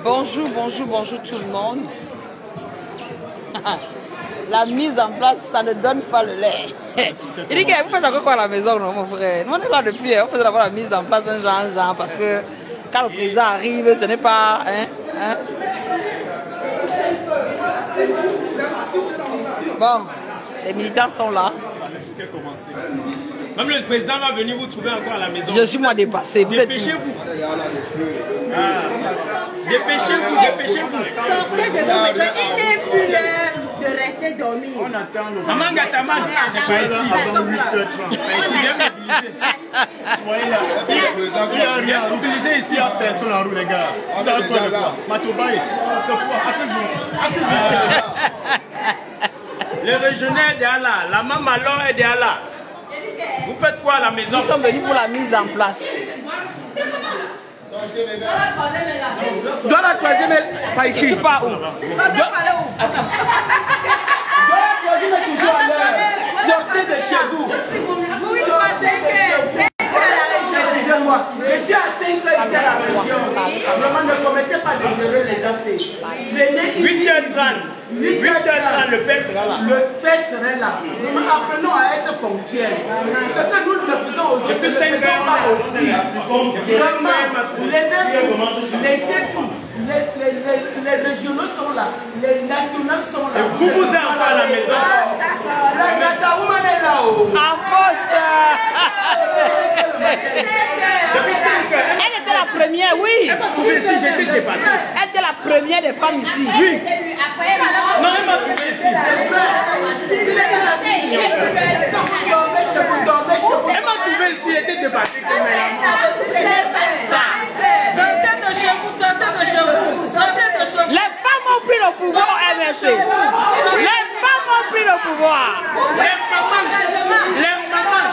Bonjour, bonjour, bonjour tout le monde. La mise en place, ça ne donne pas le lait. Il dit que vous faites encore quoi à la maison, non, mon frère? Nous, on est là depuis, on fait d'abord la mise en place, un genre, parce que quand le président arrive, ce n'est pas... Bon, les militants sont là. Même le président va venir vous trouver encore à la maison. Je suis moi dépassé. Dépêchez-vous. Dépêchez-vous, dépêchez-vous. Sortez de vos maisons, il n'est plus l'heure de rester dormir. On attend le... Maman Gataman, c'est pas ici. Avant 8h30. Soyez là. Il n'y a rien. Mobilisez ici, il n'y a personne en roue, les gars. Vous avez quoi de quoi? Matobaï. C'est quoi? Attention. Le régionnaire est derrière là. La maman alors est derrière là. Vous faites quoi à la maison? Nous sommes venus pour la mise en place. Dans la troisième, pas ici. Pas où? Dans la troisième est toujours à l'heure. Sortez de chez vous. Oui, Excusez-moi, je suis à 5 heures ici à la région. Vraiment, ne commettez pas de gérer les actes. Venez ici. 8h30. 8h30, le père sera là. Le père serait là. Nous apprenons à être ponctuels. Ce que nous le faisons aux autres, Depuis 5 ne faisons pas heures, aussi. Vraiment, laissez tout. Les régionaux sont là. Les nationaux sont là. Vous êtes encore à la maison. La Gata Woman est là-haut. En poste. Depuis 5 heures. Elle était la première, oui. Elle m'a trouvé ici, j'étais dépassé. Elle était la première des femmes ici. Oui. Non, elle m'a trouvé ici. Elle m'a trouvé ici, elle était dépassée comme elle. sortez de chez vous, sortez de chez vous, sortez de chez vous. Les femmes ont pris le pouvoir au MSC. Les femmes ont pris le pouvoir. Les mamans.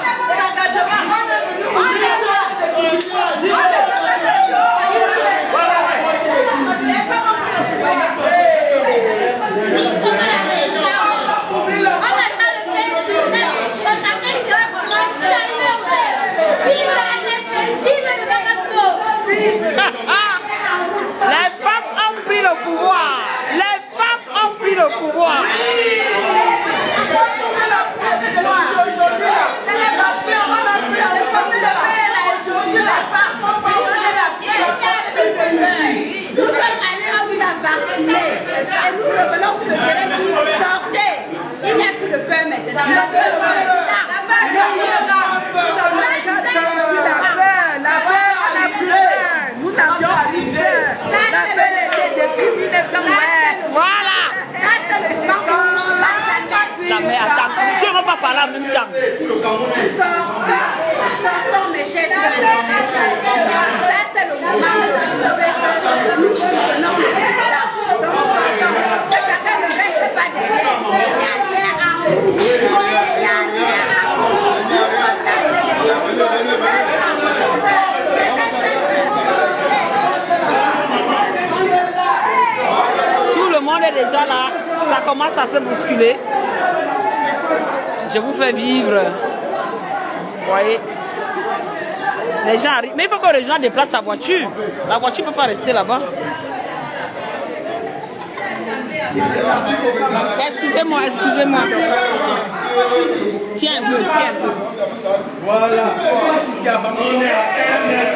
Les femmes ont pris le pouvoir. Les femmes ont pris le pouvoir. Nous sommes allés, on vous a vacciné. Et nous revenons sur le terrain pour sortez. Il n'y a plus de peur maintenant. La peur Nous avions arrivé. La paix était depuis 1909. Voilà. Non mais attends, tu ne vas pas parler en même temps. Sortons mes chers sœurs. Ça c'est le moment de nous soutenons le président. Donc sortons. Que chacun ne reste pas derrière. Il n'y a rien à vous. Il n'y a rien à vous. Nous sommes là. Tout le monde est déjà là. Ça commence à se bousculer. Je vous fais vivre. Vous voyez. Les gens arrivent. Mais il faut que le régional déplace sa voiture. La voiture ne peut pas rester là-bas. Excusez-moi, excusez-moi. Tiens un peu, tiens un peu. Voilà.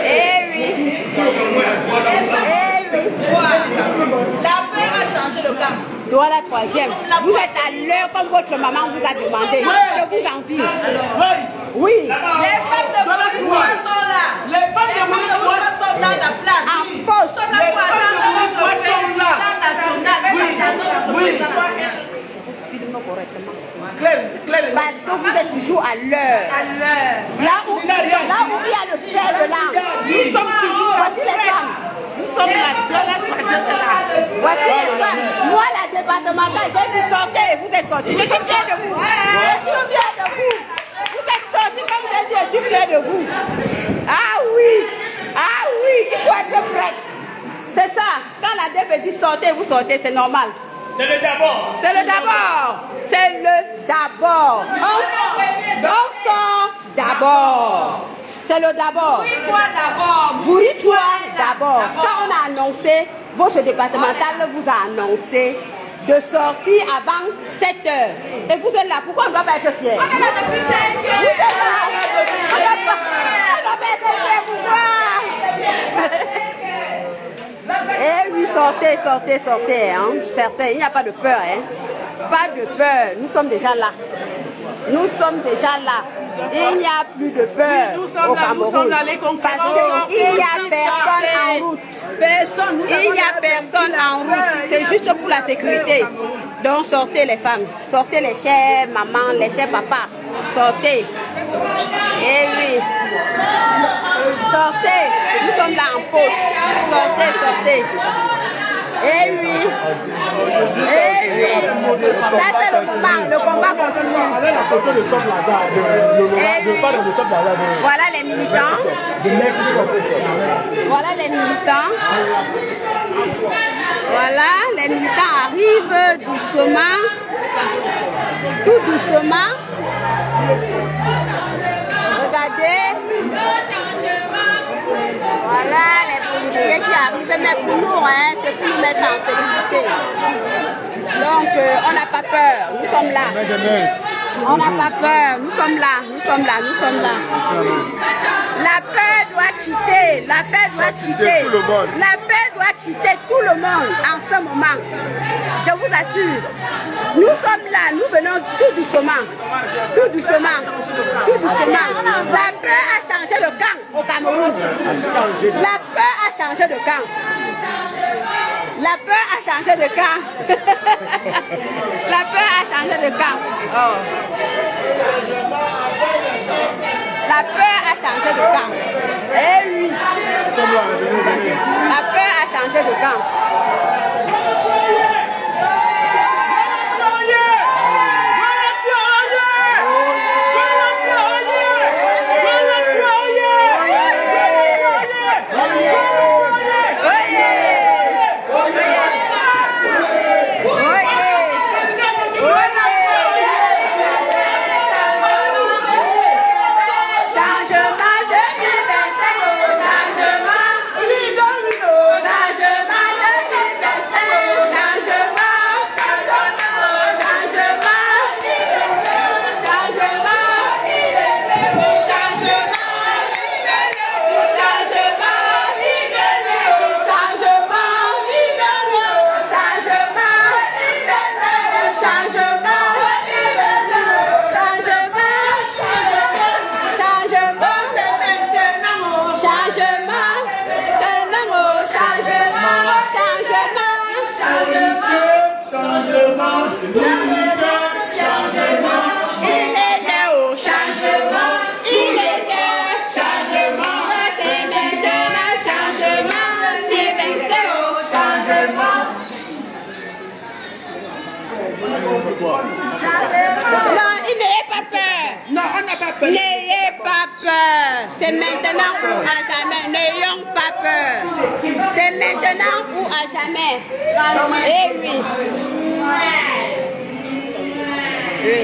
Eh oui. La paix a changé le camp. Toi la troisième. Vous êtes à l'heure comme votre maman vous a demandé. Je vous envie. Oui. Les femmes de Monique sont là. Les femmes de Monique sont dans la place. En poste. Sont là pour attendre notre président national. Oui. Parce que vous êtes toujours à l'heure. Là où il y a le fer de l'âme. Nous sommes toujours. Voici les femmes. Nous sommes là. Voici les femmes. Moi, la départementale, j'ai dit sortez et vous êtes sortis. Je suis fière de vous. Je suis fière de vous. Vous êtes sortis comme j'ai dit, je suis fière de vous. Ah oui. Ah oui. Il faut être prête. C'est ça. Quand la DEP dit sortez, vous sortez, c'est normal. C'est le d'abord. C'est le d'abord. C'est le d'abord. On sort d'abord. C'est le d'abord. Pourris-toi d'abord. Pourris-toi d'abord. D'abord, quand on a annoncé, votre départemental vous a annoncé de sortir avant 7 heures. Et vous êtes là, pourquoi on ne doit pas être fiers? On est là depuis 7 heures. Vous êtes là. On doit pas être fiers, pourquoi? Eh oui, sortez, sortez, sortez. Hein. Certains, il n'y a pas de peur. Hein. Pas de peur, nous sommes déjà là. Nous sommes déjà là. Il n'y a plus de peur au Cameroun. Parce qu'il n'y a personne en route. Il n'y a personne en route. C'est juste pour la sécurité. Donc sortez les femmes. Sortez les chers mamans, les chers papas. Sortez. Eh oui. Sortez. Nous sommes là en pause. Sortez, sortez. Eh oui. Eh oui. Ça c'est le combat. Le combat continue. Voilà les militants. Voilà les militants. Voilà, les militants arrivent doucement. Tout doucement. Regardez. Voilà les policiers qui arrivent, mais pour nous, hein, c'est pour nous mettre en sécurité. Donc, on n'a pas peur, nous sommes là. On n'a pas peur, nous sommes là, nous sommes là, nous sommes là. La paix doit quitter, la paix doit quitter. La paix doit quitter tout le monde en ce moment. Je vous assure. Nous sommes là, nous venons tout doucement. Tout doucement. Tout doucement. La paix a changé de camp au Cameroun. La paix a changé de camp. La peur a changé de camp. La peur a changé de camp. Oh. La peur a changé de camp. Eh oui. La peur a changé de camp. N'ayez pas peur. C'est maintenant ou à jamais. N'ayons pas peur. C'est maintenant ou à jamais. Eh oui. Oui.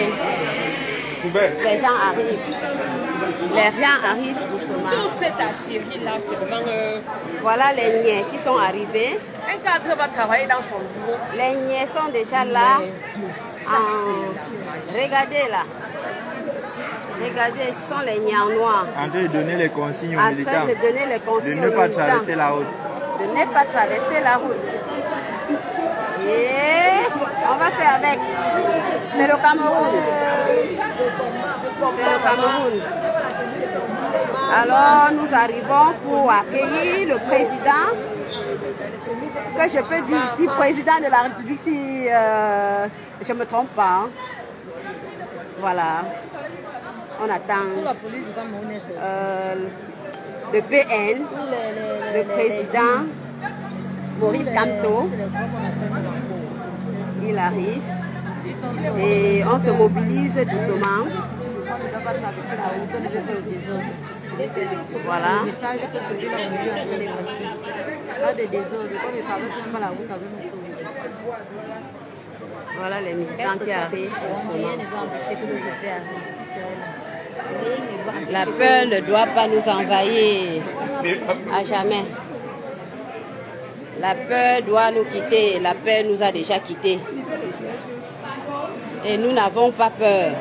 Les gens arrivent. Les gens arrivent doucement. Tout cette Assyrie là, c'est vraiment... Voilà les niais qui sont arrivés. Un cadre va travailler dans son bureau. Les niais sont déjà là. Regardez là. Regardez, ce sont les niais en noir. En train de donner les consignes aux militants. En train de donner les consignes de ne pas traverser la route. De ne pas traverser la route. Et on va faire avec. C'est le Cameroun. C'est le Cameroun. Alors nous arrivons pour accueillir le président. Que je peux dire ici, président de la République, si je ne me trompe pas. Hein. Voilà. On attend le PN, le président Maurice Kamto. Il arrive et on se mobilise doucement. Voilà. Voilà les militants qui arrivent doucement. La peur ne doit pas nous envahir à jamais. La peur doit nous quitter. La peur nous a déjà quittés. Et nous n'avons pas peur.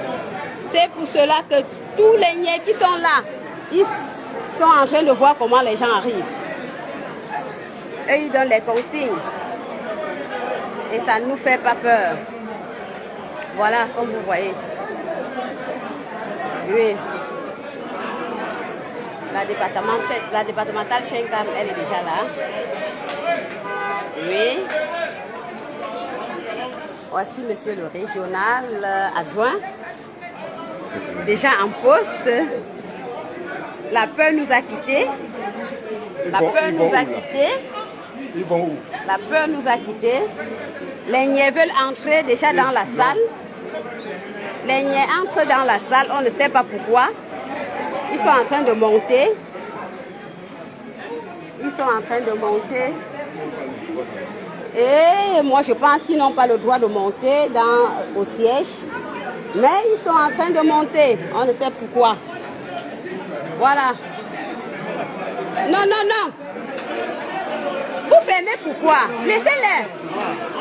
C'est pour cela que tous les niais qui sont là, ils sont en train de voir comment les gens arrivent. Et ils donnent les consignes. Et ça ne nous fait pas peur. Voilà, comme vous voyez. Oui. La départementale Tchenkam, elle est déjà là. Oui. Voici monsieur le régional adjoint. Déjà en poste. La peur nous a quittés. La peur nous a quittés. Ils vont où? La peur nous a quittés. Les niais veulent entrer déjà dans la salle. Les niais entrent dans la salle, on ne sait pas pourquoi. Ils sont en train de monter. Ils sont en train de monter. Et moi, je pense qu'ils n'ont pas le droit de monter au siège. Mais ils sont en train de monter. On ne sait pourquoi. Voilà. Non, non, non. Vous fermez pourquoi? Laissez-les.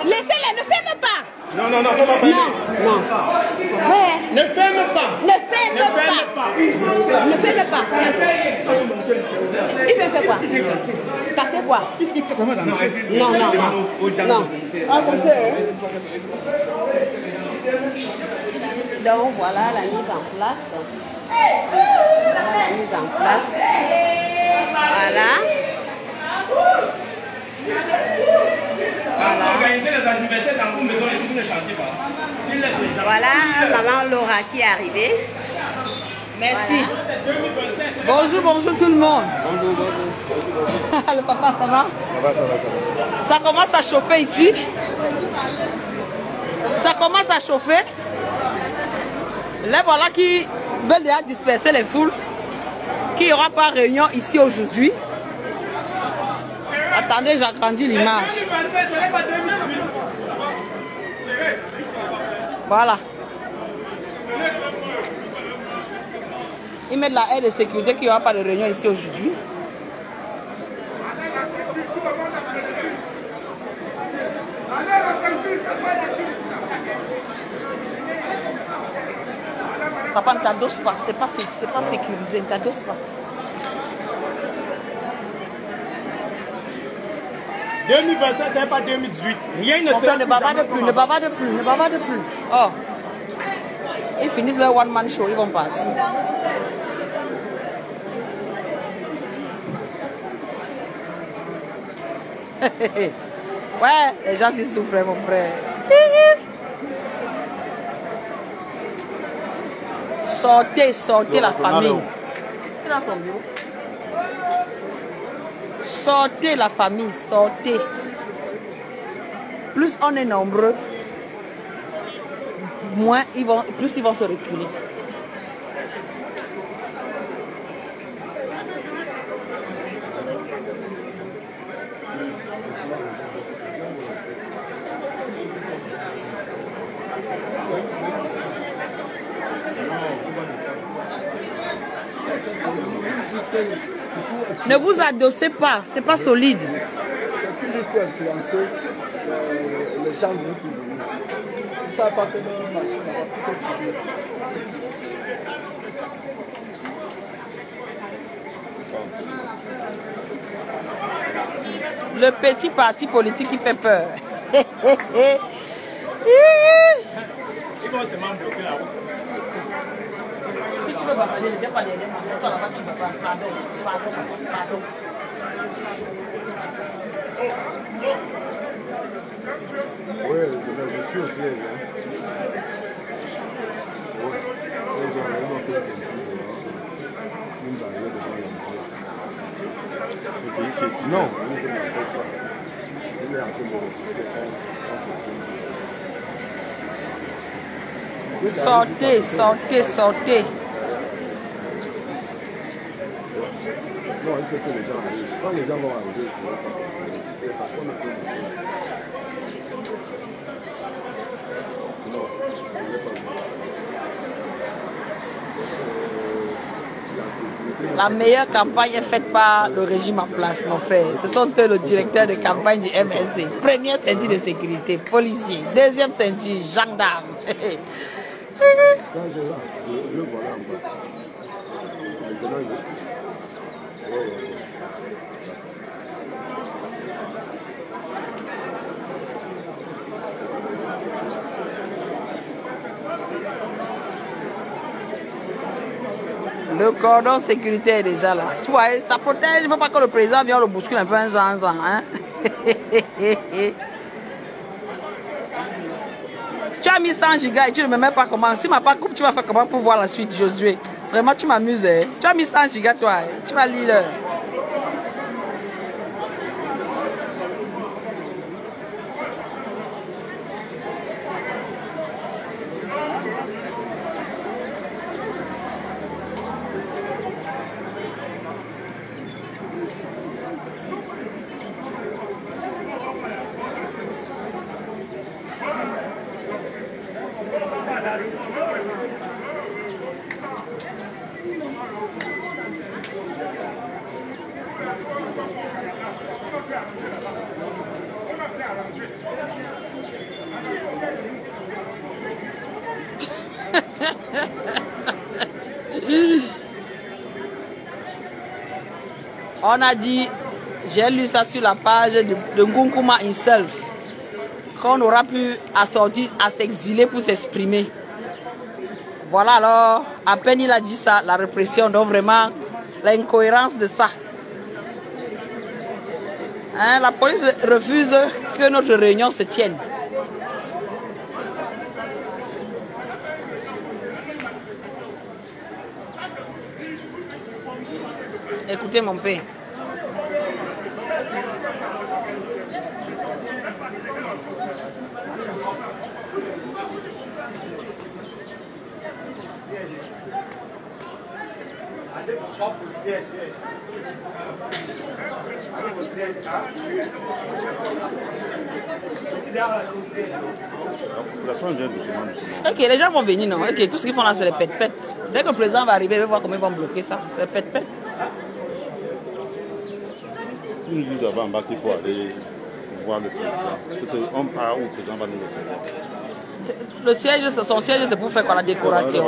Laissez-les, ne fermez pas. Non, non, non, faut pas parler. Non, non. Ouais. Ne ferme pas. Ne fermez pas. Ne fermez pas. Il veut faire quoi? Casser quoi? Non, non, non. Non. Ah, comme ça, hein? Donc voilà la mise en place. La mise en place. Voilà. Organiser les anniversaires dans vos maisons et si vous ne chantez pas. Voilà, maman Laura qui est arrivée. Merci. Bonjour, bonjour tout le monde. Bonjour, bonjour. Le papa, ça va? Ça va, ça va, ça va. Ça commence à chauffer ici. Ça commence à chauffer. Les voilà qui veulent déjà disperser les foules. Qu'il n'y aura pas réunion ici aujourd'hui. Attendez, j'agrandis l'image. Voilà. Ils mettent la aide de sécurité qu'il n'y aura pas de réunion ici aujourd'hui. Papa, ne t'adosse pas. C'est pas sécurisé. Ne t'adosse pas. 2025, c'est pas 2018. Rien ne Mon frère, ne bavarde plus, ne bavarde plus, ne bavarde plus. Oh. Ils finissent leur one-man show, ils vont partir. Ouais, les gens s'y souffrent, mon frère. Sortez, sortez la famille. Il est dans son bureau. Sortez la famille, sortez. Plus on est nombreux, plus ils vont se reculer. Ne vous adossez pas, c'est pas solide. Je peux influencer les gens de l'autre. Ils ne savent pas que leur machine n'a pas pu être. Le petit parti politique qui fait peur. Ils vont seulement bloquer la route. Si tu veux bavarder, ne viens pas derrière moi. Toi là-bas, tu vas pas. Pardon. Oui, je suis aussi. Non. Sortez, sortez, sortez. Non, il faut que les gens arrivent. Quand les gens vont arriver, c'est parce qu'on ne peut pas. Non, je ne vais pas. La meilleure campagne est faite par le régime en place, mon frère. Ce sont eux le directeur de campagne du MSC. Première ceinture de sécurité, policier. Deuxième ceinture, gendarme. Quand je vois, le voilà en bas. Maintenant, Le cordon sécuritaire est déjà là. Tu vois, ça protège. Il ne faut pas que le président vienne le bousculer un peu un genre, hein. Tu as mis 100 gigas et tu ne me mets pas comment. Si ma part coupe, tu vas faire comment pour voir la suite, Josué. Vraiment, tu m'amuses. Hein? Tu as mis 100 gigas, toi. Hein? Tu vas lire. On a dit, j'ai lu ça sur la page de Nkunkuma himself, qu'on aura pu assortir à s'exiler pour s'exprimer. Voilà alors, à peine il a dit ça, la répression, donc vraiment l'incohérence de ça. Hein, la police refuse que notre réunion se tienne. Écoutez mon père. Ok, les gens vont venir, non? Ok, tout ce qu'ils font là, c'est les pète-pète. Dès que le président va arriver, il va voir comment ils vont bloquer ça. C'est les pète-pète. Ils nous disent avant qu'il faut aller voir le président. Parce qu'on part où le président va nous recevoir. Le siège, son siège, c'est pour faire quoi? La décoration.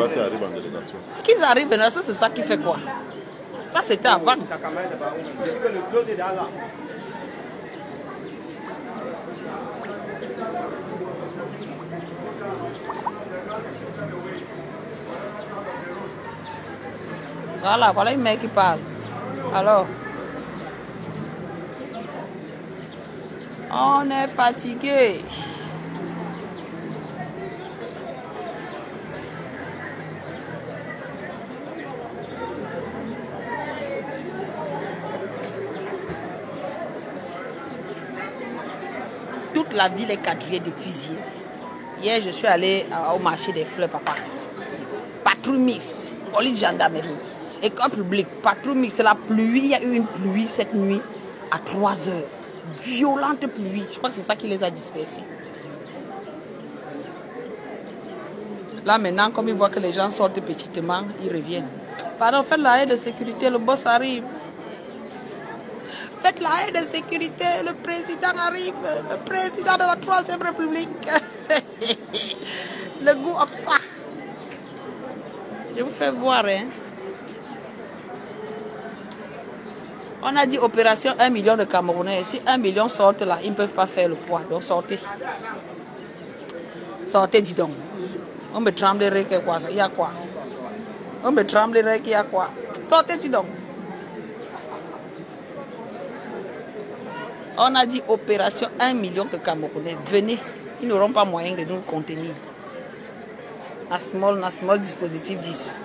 Qu'ils arrivent, ça, c'est ça qui fait quoi? Ça, c'était avant. Voilà une mec qui parle. Alors, on est fatigué. Toute la ville est quadrillée depuis hier. Hier, je suis allée au marché des fleurs, papa. Patrouille mixte, police gendarmerie, école publique, patrouille mixte, c'est la pluie. Il y a eu une pluie cette nuit à 3 heures. Violente pluie. Je crois que c'est ça qui les a dispersés. Là maintenant, comme ils voient que les gens sortent petitement, ils reviennent. Pardon, faites la haie de sécurité, le boss arrive. Faites la haie de sécurité, le président arrive, le président de la 3e République. Le goût of ça. Je vous fais voir, hein. On a dit opération 1 million de Camerounais. Si 1 million sortent là, ils ne peuvent pas faire le poids. Donc sortez. Sortez, dis donc. On me tremblerait que quoi? Il y a quoi? On me tremblerait qu'il y a quoi? Sortez, dis donc. On a dit opération 1 million de Camerounais. Venez. Ils n'auront pas moyen de nous contenir. Nasmol dispositif 10.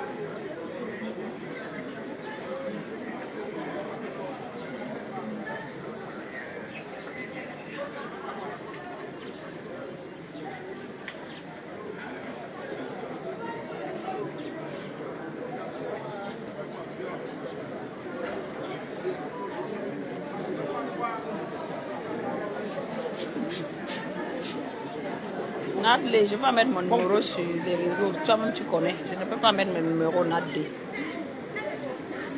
Nadley, je vais pas mettre mon numéro sur les réseaux. Toi-même, tu connais. Je ne peux pas mettre mon numéro Nadley.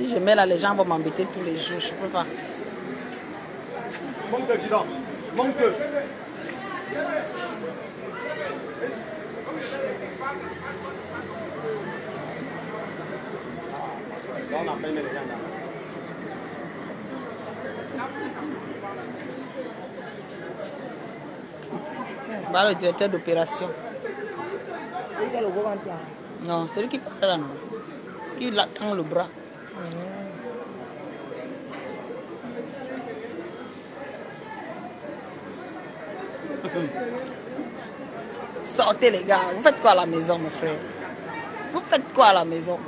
Si je mets là, les gens vont m'embêter tous les jours. Je ne peux pas. Mon président, mon que. On a payé les gens là. Bah, le directeur d'opération. Non, celui qui parle là, non. Qui tend le bras. Sortez les gars, vous faites quoi à la maison mon frère? Vous faites quoi à la maison?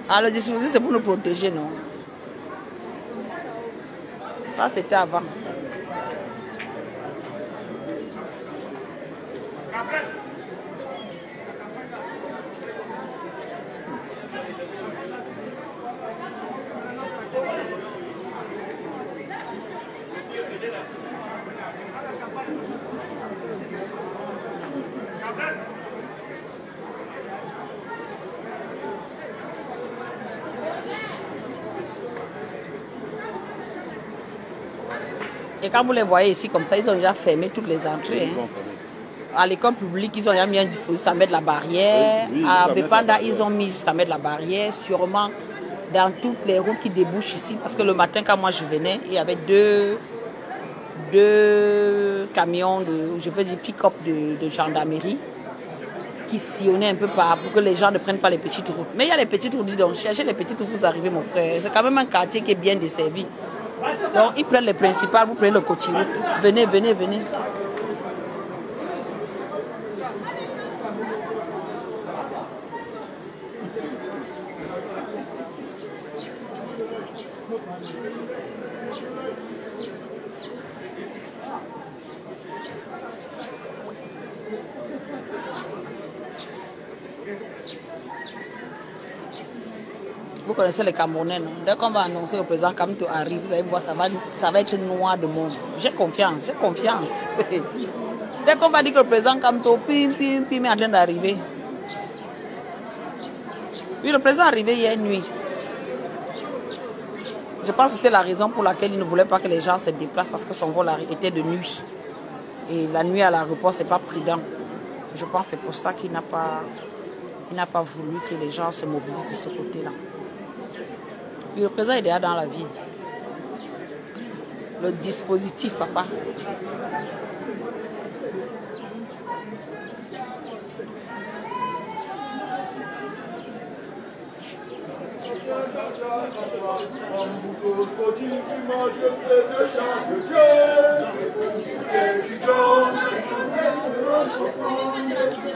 Ah, le dispositif c'est pour nous protéger, non? Ça c'était avant. Et quand vous les voyez ici comme ça, ils ont déjà fermé toutes les entrées. Hein. À l'école publique, ils ont déjà mis un dispositif à mettre la barrière. Oui, à Bepanda, ils ont mis jusqu'à mettre la barrière. Sûrement dans toutes les routes qui débouchent ici. Parce que le matin, quand moi je venais, il y avait deux camions, je peux dire pick-up de gendarmerie qui sillonnaient un peu pour que les gens ne prennent pas les petites routes. Mais il y a les petites routes, donc cherchez les petites routes, vous arrivez mon frère. C'est quand même un quartier qui est bien desservi. Donc, ils prennent les principales, vous prenez le côté. Venez, venez, venez. Vous connaissez les Camerounais, non? Dès qu'on va annoncer le président Kamto arrive, vous allez voir, ça va être noir de monde. J'ai confiance, j'ai confiance. Dès qu'on va dire que le président Kamto, pim, pim, pim, est en train d'arriver. Oui, le président est arrivé hier nuit. Je pense que c'était la raison pour laquelle il ne voulait pas que les gens se déplacent parce que son vol était de nuit. Et la nuit à l'aéroport, ce n'est pas prudent. Je pense que c'est pour ça qu'il n'a pas voulu que les gens se mobilisent de ce côté-là. Le président est déjà dans la ville. Le dispositif, papa.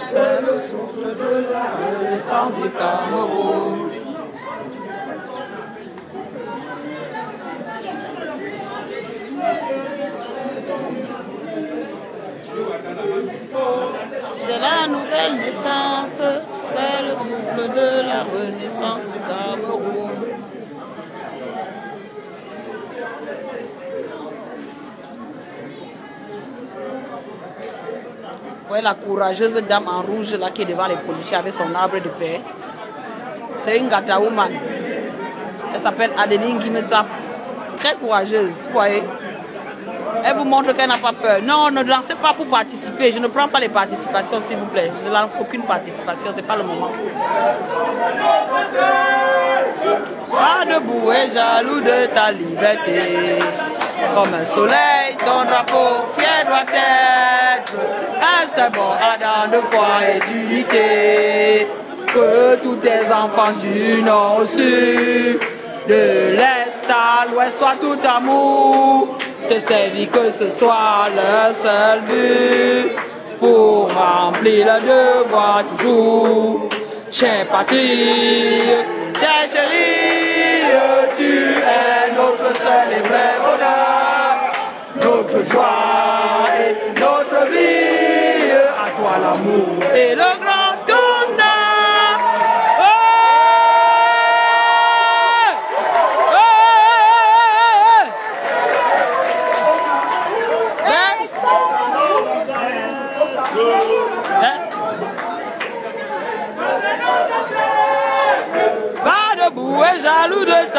C'est le souffle de la renaissance du Cameroun. C'est la nouvelle naissance, c'est le souffle de la renaissance du Cameroun. Ouais, la courageuse dame en rouge là qui est devant les policiers avec son arbre de paix. C'est une Gata woman. Elle s'appelle Adeline Guimetsa. Très courageuse, vous voyez. Elle vous montre qu'elle n'a pas peur. Non, ne lancez pas pour participer. Je ne prends pas les participations, s'il vous plaît. Je ne lance aucune participation, ce n'est pas le moment. Pas debout et jaloux de ta liberté. Comme un soleil, ton drapeau fier doit être un symbole ardent de foi et d'unité. Que tous tes enfants du nord au sud, de l'est à l'ouest, soient tout amour. Te servir que ce soit leur seul but, pour remplir le devoir toujours. Chère patrie, tes chéris, tu es notre seul et vrai bonheur, notre joie et notre vie. À toi l'amour et le grand honneur.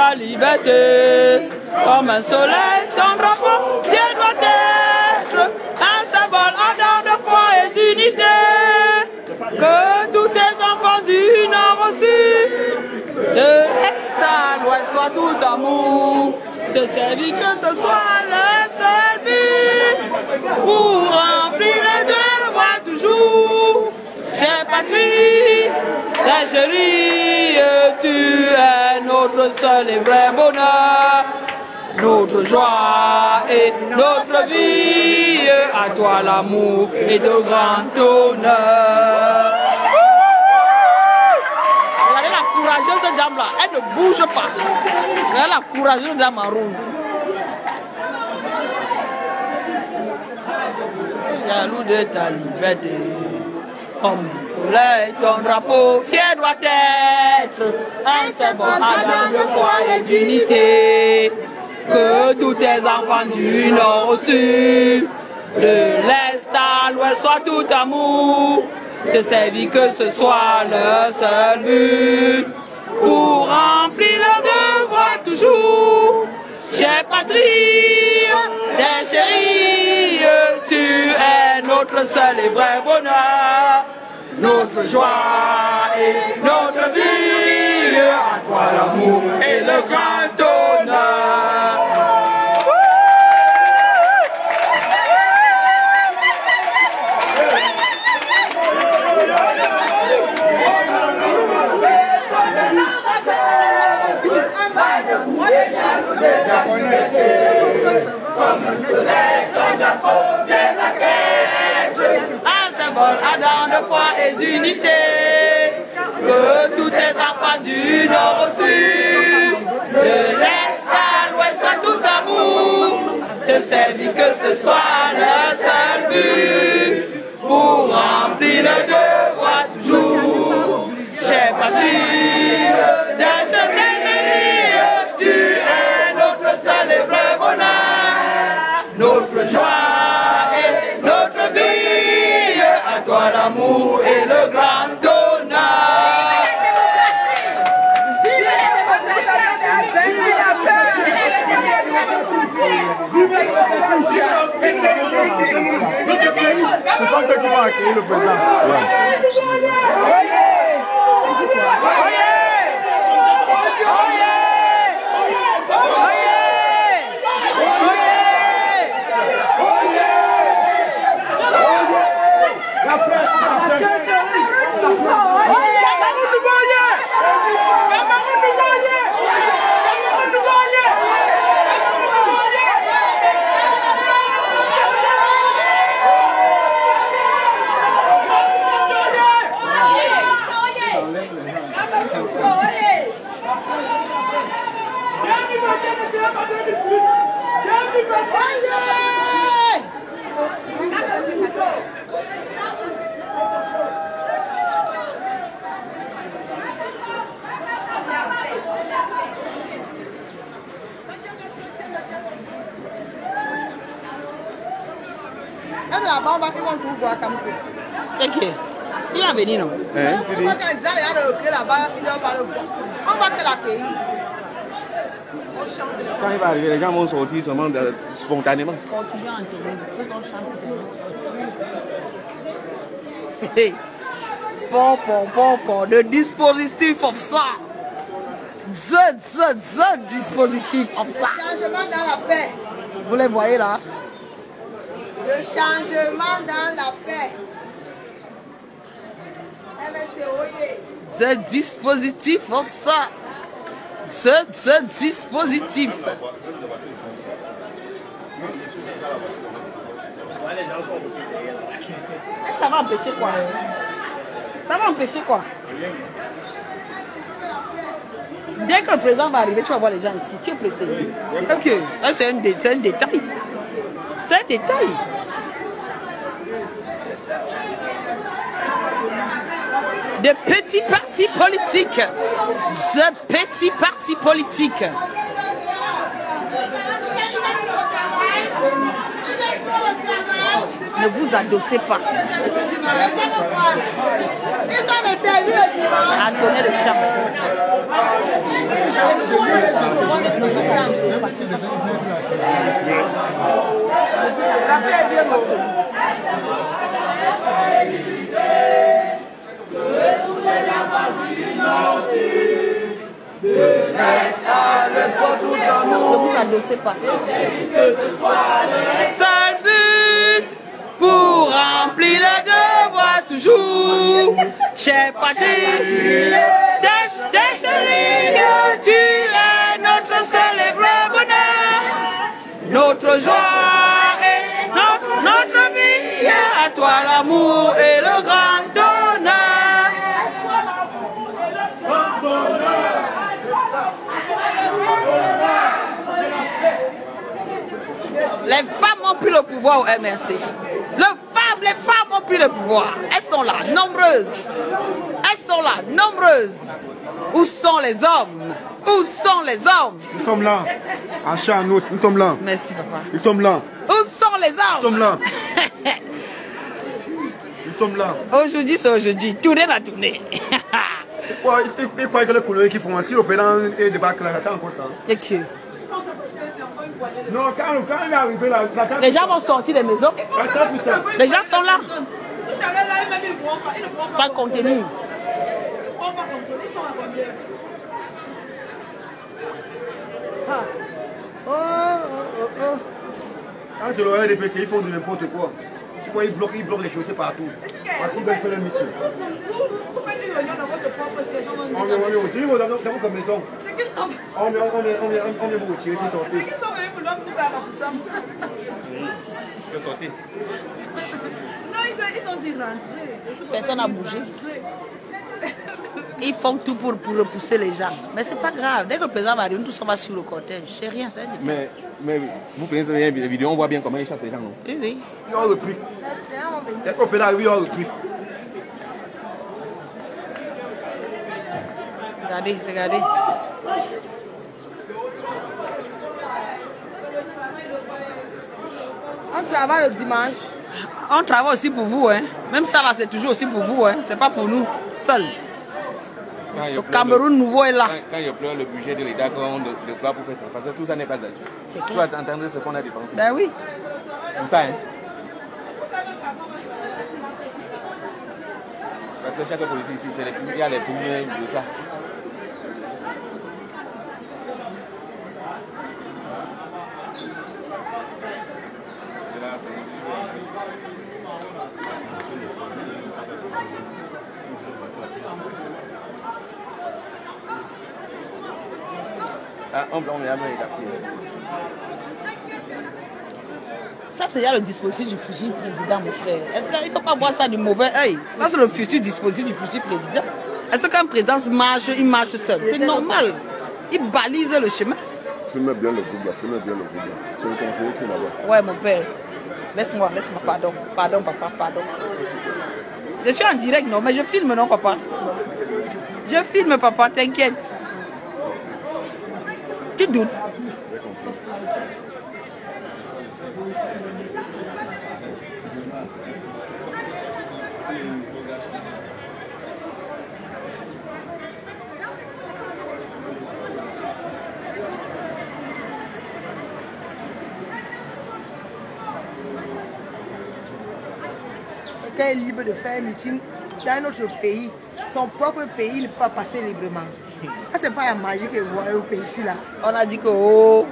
ta liberté. Comme un soleil, ton drapeau, Dieu doit être un symbole ardent de foi et d'unité. Que tous tes enfants du nord au sud, de l'est à l'ouest, soient tout amour. De servir que ce soit le seul but pour remplir les devoirs toujours. Chère patrie, la chérie, tu es notre seul et vrai bonheur, notre joie et notre vie. À toi l'amour et de grand honneur. Regardez la courageuse dame là, elle ne bouge pas. Regardez la courageuse dame en rouge. Jaloux de ta liberté. Comme le soleil, ton drapeau fier doit être un symbole ardent de foi et d'unité. Que tous tes enfants du nord au sud, de l'est à l'ouest, soient tout amour. De servir que ce soit le seul but pour remplir le devoir toujours. Chère patrie, des chéris, tu es notre seul et vrai bonheur, notre joie et notre vie. À toi l'amour et le grand honneur. Comme le soleil, ton drapeau vient la quête, un symbole ardent de foi et d'unité. Que tous tes enfants du nord au sud, de l'est à l'ouest, soient tout amour. De servir que ce soit le seul but pour remplir le devoir toujours. Chère patrie, d'un chemin tu es notre seul et vrai bonheur, notre joie et notre vie. À toi l'amour et le grand honneur. Vive la Ok. Il va venir, non? Quand il va arriver, les gens vont sortir seulement spontanément. Hey. Bon, le dispositif of ça. The dispositif of ça. Le changement dans la paix. Vous les voyez là? Le changement dans la paix. The dispositif of ça. The dispositif. Ça va empêcher quoi? Ça va empêcher quoi? Dès que le président va arriver, tu vas voir les gens ici. Tu es pressé. Ok, c'est un détail. C'est un détail. De petits partis politiques. De petits partis politiques. Ne vous adossez pas. Attendez le chant. Ne vous adossez pas. Seul but pour remplir le devoir toujours. Chère patrie, Décheline, tu es notre seul et vrai bonheur. Notre joie et notre vie, à toi l'amour et le grand honneur. Les femmes ont pris le pouvoir au MRC. Les femmes ont pris le pouvoir. Elles sont là, nombreuses. Elles sont là, nombreuses. Où sont les hommes? Où sont les hommes? Nous sommes là. En chat, nous sommes là. Merci, papa. Nous sommes là. Où sont les hommes? Nous sommes là. Nous sommes là. Aujourd'hui, c'est aujourd'hui. Tournez la tournée. Il croit que les couleurs qui font ainsi, le président est débarqué là, attends encore ça. Et que? Non, quand il est arrivé là, les gens vont sortir des maisons. Les gens sont là. Pas contenu. Quand je leur ai répété, ils font de n'importe quoi. C'est quoi, ils bloquent les choses partout. Parce qu'ils veulent faire leur mission. On est comme mettons. On est pour retirer qui tenter. C'est qu'ils sont venus pour l'homme nous faire la poussam. Je vais sortir. Non, ils ont dit rentrer. Personne n'a bougé. Ils font tout pour repousser les gens. Mais c'est pas grave. Dès que le président va arriver, tout va sur le cortège. C'est rien, c'est mais vous pensez bien les vidéos, on voit bien comment ils chassent les gens, non? Oui, oui. Ils ont repris. Dès qu'on peut là, oui, ils ont repris. Regardez, regardez. On travaille le dimanche. On travaille aussi pour vous, hein. Même ça là, c'est toujours aussi pour vous, hein. C'est pas pour nous seuls. Le Cameroun nouveau est là. Quand il pleure le budget de l'État, on ne pas pour faire ça. Parce que tout ça n'est pas gratuit. Tu vas entendre ce qu'on a dépensé. Ben oui. Comme ça, hein. Parce que chaque politique ici, il y a les premiers de ça. Ça, c'est déjà le dispositif du futur président, mon frère. Est-ce qu'il ne faut pas voir ça du mauvais œil? Ça, c'est le futur dispositif du futur président. Est-ce qu'un président marche, il marche seul? C'est normal. Il balise le chemin. Filmez bien le groupe là, filmez bien le groupe là. C'est le conseiller qui est là-bas. Ouais, mon père. Laisse-moi, pardon. Pardon, papa, pardon. Je suis en direct, non, mais je filme, non, papa? Je filme, papa, t'inquiète. Tu doutes? Quelqu'un est libre de faire un meeting dans un autre pays, son propre pays, il ne peut pas passer librement. Ça, c'est pas la magie que vous voyez au pays ici là. On a dit que oh,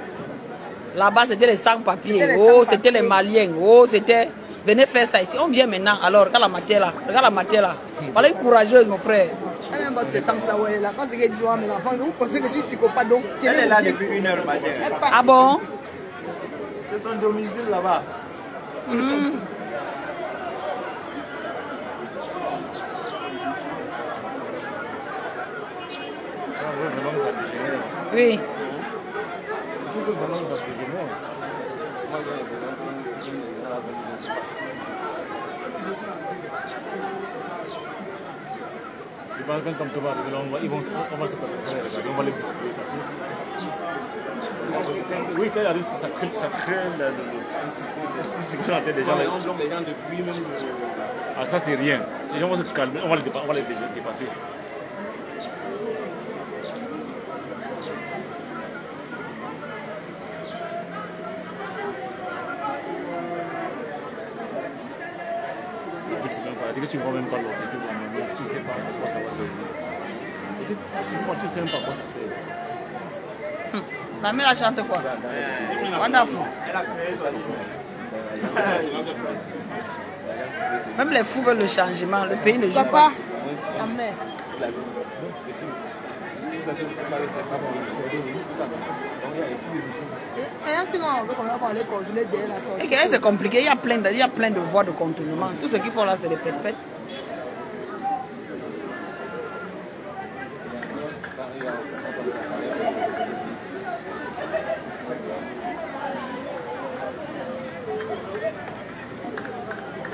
là-bas c'était les sans-papiers, oh, c'était les Maliens, oh, c'était. Venez faire ça ici. On vient maintenant. Alors, regarde la matière là. Voilà une courageuse, mon frère. Elle aime pas ce sens là, ouais, là. Quand elle dit, mes enfants, vous pensez que je suis psychopathe, donc. Elle est là depuis 1 heure matin. Ah bon? C'est son domicile là-bas. Oui. Je pense que comme tu vas arriver là, on va se faire regarder, on va les bousculer. Oui, quand il y a des ça crée le la tête des gens. Les gens depuis même. Ah, ça c'est rien. Les gens vont se calmer, on va les dépasser. Tu ne vois même pas l'objectif, tu ne sais pas à quoi ça va servir. Tu ne sais même pas à quoi ça sert. La mère chante quoi? Wonderful. Même les fous veulent le changement, le pays ne joue pas. Ta mère. Et que c'est compliqué, il y a plein de voies de contournement. Tout ce qu'il faut là, c'est des pètes.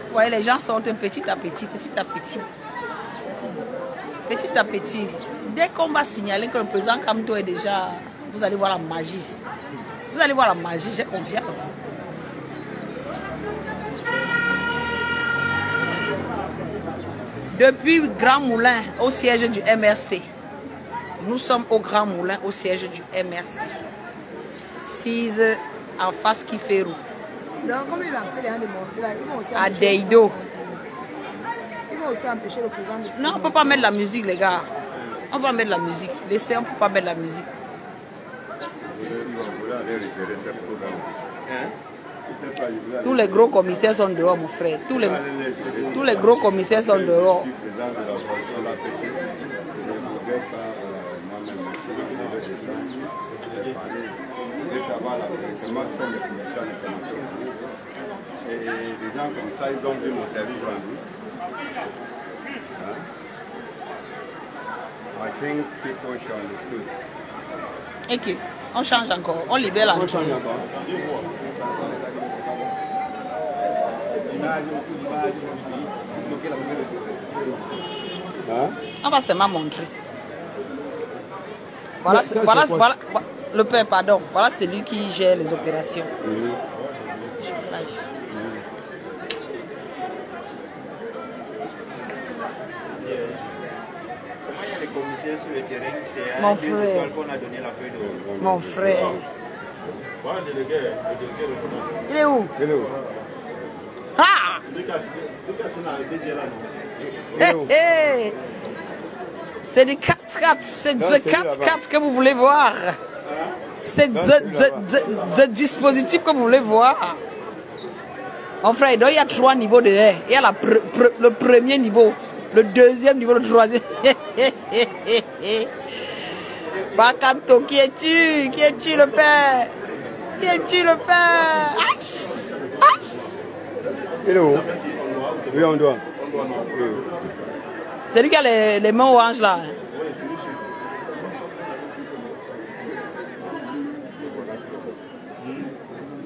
Vous voyez, les gens sortent petit à petit, petit à petit. Petit à petit. Dès qu'on va signaler que le président Kamto est déjà... Vous allez voir la magie. Vous allez voir la magie, j'ai confiance. Depuis Grand Moulin, au siège du MRC. Nous sommes au Grand Moulin, au siège du MRC. 6 en face Kiferou. Donc, comment il a appelé un démon? À Deido. Ils vont aussi empêcher le président de... Non, on ne peut pas mettre la musique, les gars. On va mettre la musique. Laissez, on ne peut pas mettre la musique. Tous les gros commissaires sont dehors, mon frère. Tous les gros commissaires sont dehors. Et des gens comme ça, ils ont vu mon service rendu. I think people should understand. Ok, on change encore, on libère la. On change encore. On va seulement montrer. Voilà, voilà, le père, pardon. Voilà celui qui gère les opérations. Mon frère. Mon frère. Il est où? Il est où? Ah! Hey! C'est des 4x4, c'est the 4x4 que vous voulez voir. C'est the dispositif que vous voulez voir. Mon frère, il y a 3 niveaux de haie. Il y a le premier niveau, le deuxième niveau, le troisième. Bakamto, qui es-tu? Qui es-tu le père? Qui es-tu le père? Il est où? Oui, on doit. C'est lui qui a les mains oranges là.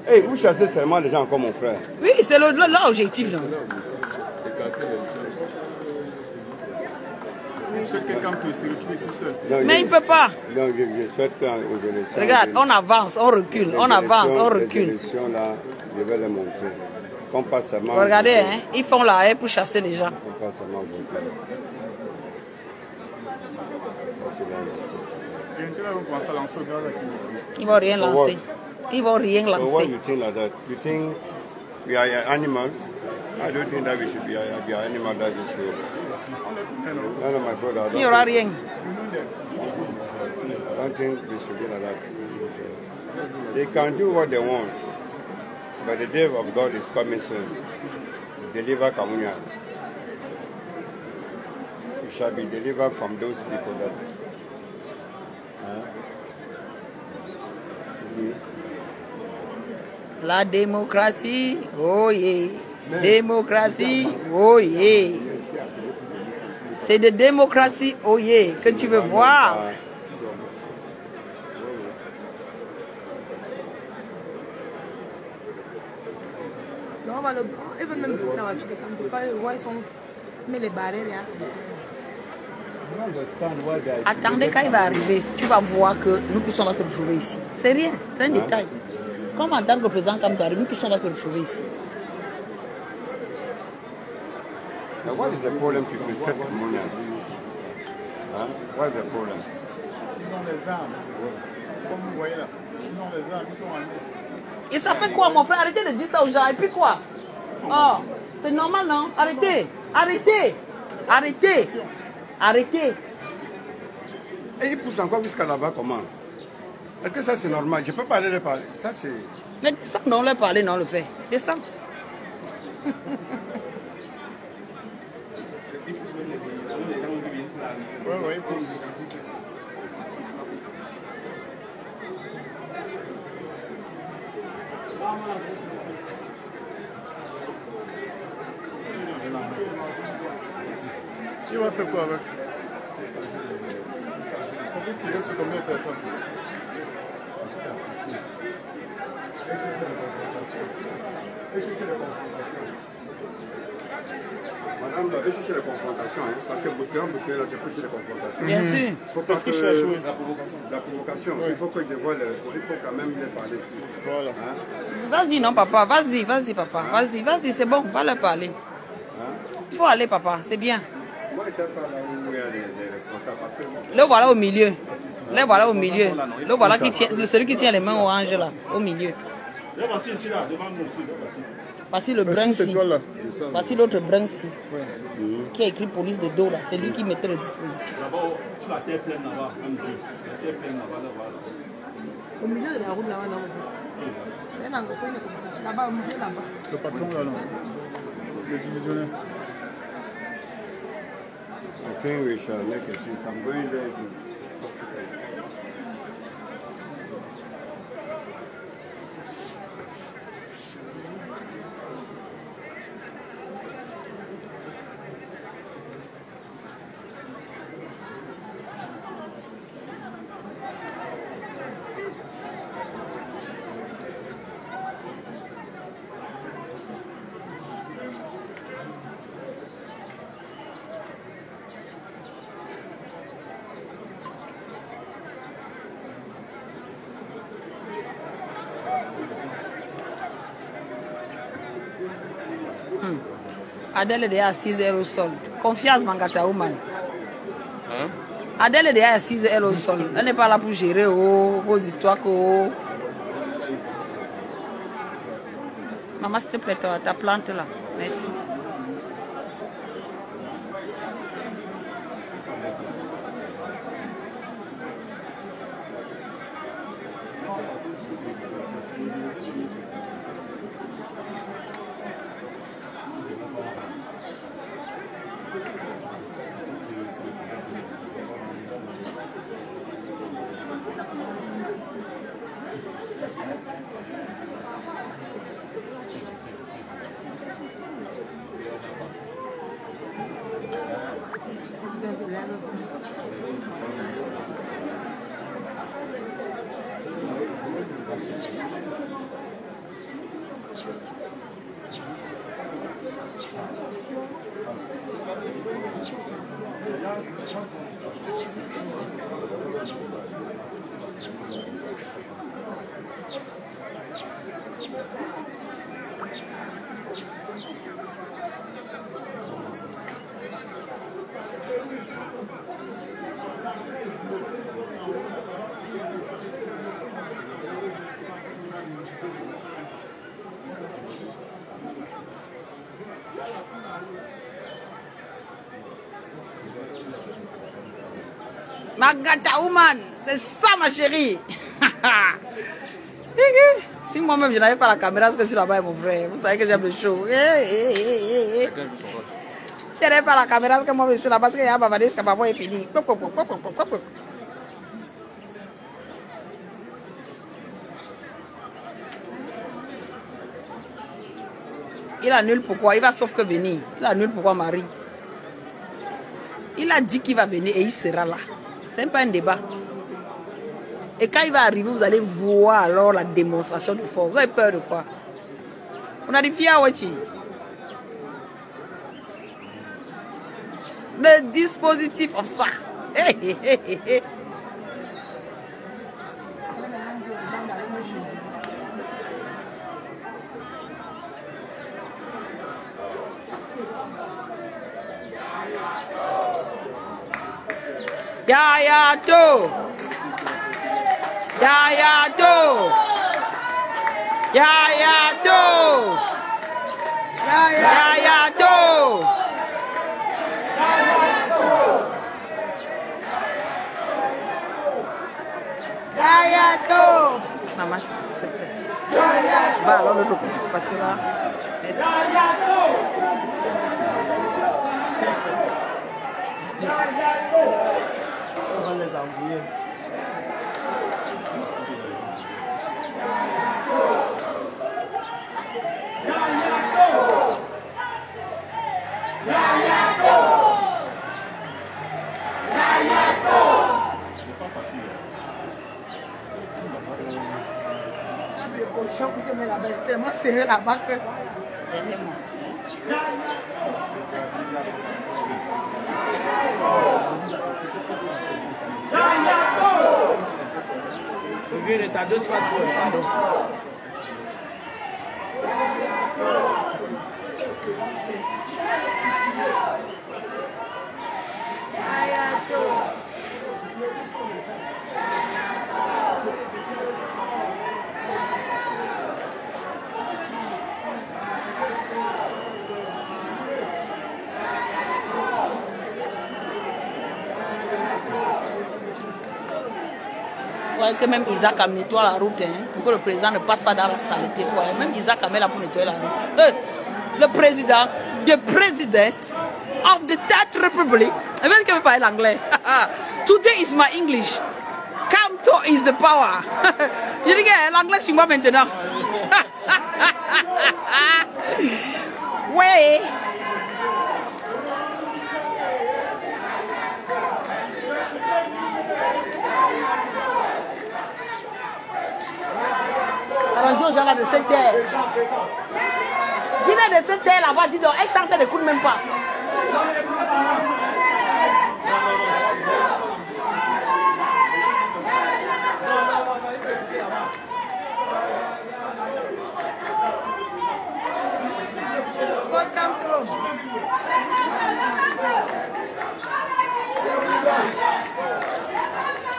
Hey, vous chassez seulement les gens comme mon frère. Oui, c'est l'objectif. Il souhaite quelqu'un qui se retrouve ici seul. Mais il ne peut pas. Donc, je souhaite qu'aux élections... Regarde, on avance, on recule, on avance, on recule. Les élections là, je vais les montrer. Qu'on passe seulement... Regardez, hein, ils font la haie pour chasser les gens. Qu'on passe seulement voter. Ça, c'est la justice. Et maintenant, on commence à lancer au gars là. Ils ne vont rien lancer. Ils ne vont rien So what lancer. you think like that? You think we are animals? I don't think that we should be animals that is so. None of my brother. Il n'y aura rien. I don't think they should be like that. They can do what they want, but the day of God is coming soon. Deliver Kamunya. You shall be delivered from those people that. La démocratie, oh yeah. Démocratie, oh yeah. C'est de démocratie, oh yeah, que tu veux voir. Non, on va le... Ils veulent même bloquer la voiture de Kamto. Quand ils voient, ils sont... Mais les barrières, là. Attendez, quand il va arriver, tu vas voir que nous tous on va se retrouver ici. C'est rien, c'est un détail. Comme en tant que président Kamdari, nous tous on va se retrouver ici. Now what is the problem to frustrate Mouna? Huh? What's the problem? Ils ont les armes. Comme vous voyez là. Ils ont les armes, ils sont armés. Et ça fait quoi, mon frère? Arrêtez de dire ça aux gens. Et puis quoi? Oh, c'est normal, non? Arrêtez. Arrêtez. Arrêtez. Arrêtez. Et ils poussent encore jusqu'à là-bas, comment? Est-ce que ça c'est normal? Je peux pas aller leur parler. Ça c'est... Mais descends, non, leur parler, non, le père. Descends. Oui, oui, ils poussent. Il va faire quoi avec? Ça peut tirer sur combien de personnes? Madame doit chercher les confrontations, hein, parce que bousculer là, c'est pour chercher les confrontations. Bien sûr. Il faut pas que la provocation. Oui. Il faut que je vois les responsables, il faut quand même les parler dessus. Voilà. Hein? Vas-y, non, papa. Vas-y, vas-y, papa. Vas-y, vas-y, c'est bon. Va leur parler. Il faut aller, papa. C'est bien. Moi, je ne sais pas là où il y a les responsables. Parce que... Le voilà au milieu. Le voilà au milieu. Le voilà qui tient, celui qui tient les mains oranges là, au milieu. Voici ici là, devant nous aussi. Voici le Bruncy. Voici l'autre Bruncy. Qui a écrit police de dos là. C'est lui qui mettait le dispositif. Là-bas, sur la terre pleine là-bas, un Dieu. La terre pleine là-bas, là-bas. Au milieu de la route là-bas, là-bas, au milieu là-bas. Le patron là, non. Le divisionnaire. I think we shall make a peace. I'm going there to... Adèle est déjà assise elle au sol. Confiance, Mangata Woman. Adèle est déjà assise elle au sol. Elle n'est pas là pour gérer vos histoires. Maman, s'il te plaît, ta plante là. Merci. Mangata Woman, c'est ça ma chérie. Si moi-même je n'avais pas la caméra, ce que je suis là-bas, mon frère, vous savez que j'aime le show. Si je n'avais pas la caméra, ce que moi je suis là-bas, parce que y a bavardé, ce que maman est fini. Il annule pourquoi? Il va sauf que venir. Il annule pourquoi Marie? Il a dit qu'il va venir et il sera là. C'est pas un débat. Et quand il va arriver, vous allez voir alors la démonstration de force. Vous avez peur de quoi? On a dit Fia Wachi. Le dispositif of ça. Yaya Do. Yaya Do. Yaya Do. Yaya Do. Yaya Do. Maman, s'il te plaît. Va alors le coup, parce que là. On va les envoyer. Vous aimez là-bas, c'est tellement serré là-bas que... Viens, t'as 2 spots. Ouais, que même Isaac a nettoyé la route, hein, pour que le président ne passe pas dans la saleté. Ouais, même Isaac a mis là pour nettoyer la route. Le président, the president of the Third Republic. Et même qu'il veut parler l'anglais. Today is my English. Kamto is the power. Je dis que l'anglais chez moi maintenant. Ouais. Attention aux gens là de cette terre. Dis-le de cette terre là-bas, dis donc, elle chante, elle n'écoute même pas.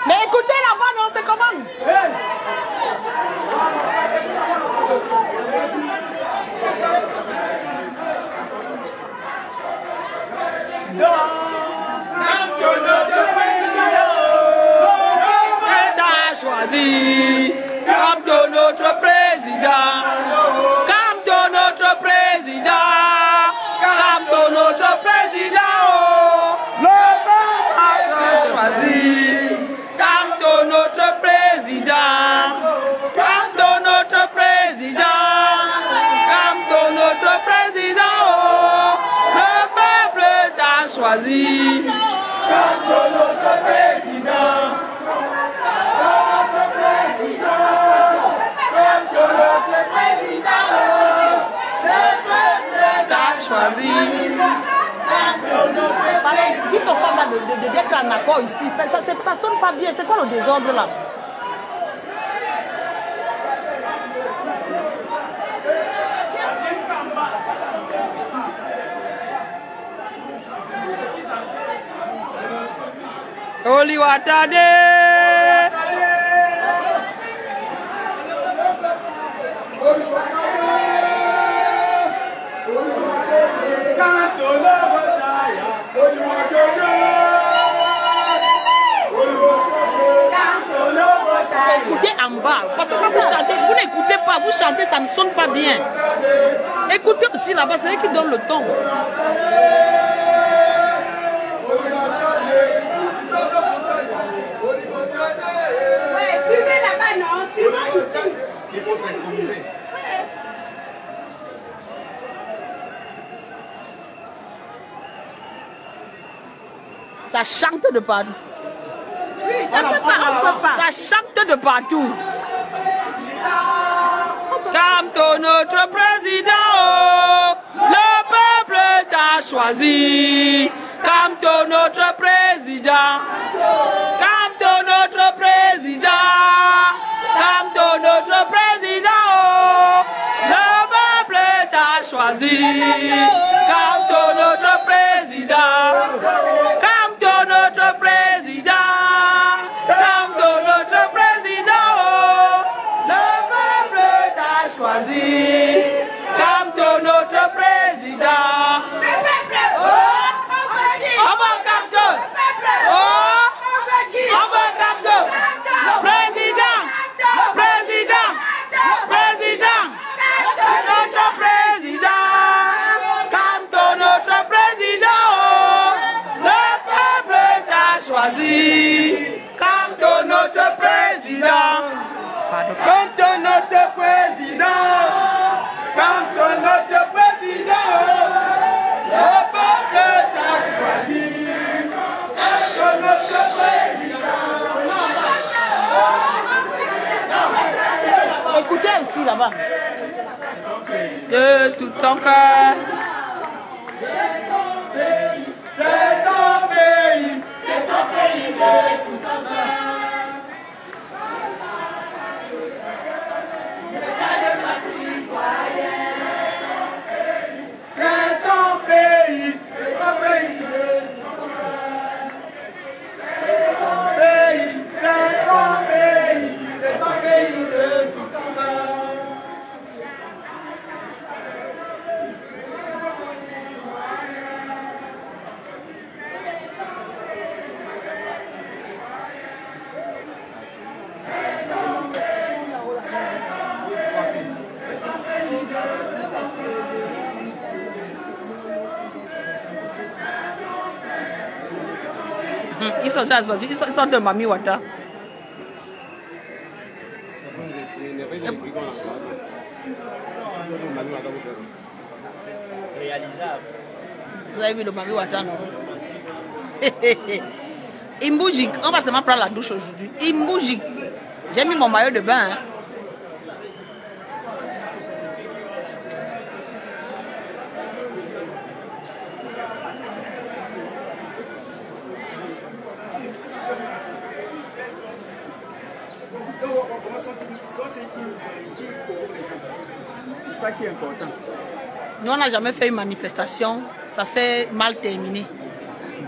Mais écoutez là-bas, non, c'est comment? Choisi comme de notre président, comme de notre président, comme de notre président, le peuple a choisi comme de notre président, comme de notre président, comme de notre président, le peuple t'a choisi comme de notre président. Si ton femme de d'être en accord ici, ça sonne pas bien. C'est quoi le désordre là? Oliwatade. Écoutez en bas, parce que quand vous chantez, vous n'écoutez pas, vous chantez, ça ne sonne pas bien. Écoutez aussi là-bas, c'est eux qui donnent le ton. Ouais, suivez là-bas, non, suivez ici. Il faut synchroniser. Ça chante de partout. Oui, ça ne peut pas, on peut pas. Ça chante de partout. Comme notre président, le peuple t'a choisi. Camto notre président. Camto notre président. Camto notre président. Oh, le peuple t'a choisi. Camto notre président. Camto notre président. Camto notre président. Oh, le peuple t'a choisi. Camto notre président. Camto notre président. Camto notre président. Camto notre président. Le peuple t'a choisi. Camto notre président. Écoutez ici là-bas. De tout ton cœur. C'est ton pays. C'est ton pays de tout ton cœur. Regarde ma citoyenne. C'est ton pays de tout ton cœur. C'est ton pays, c'est ton pays, c'est ton pays de tout ton cœur. Ils sont déjà sortis, ils sont de Mami Wata. Vous avez vu le Mami Wata, non? Imbouji, on va seulement prendre la douche aujourd'hui. Imbouji, j'ai mis mon maillot de bain. Hein. C'est ça qui est important. Nous, on n'a jamais fait une manifestation, ça s'est mal terminé.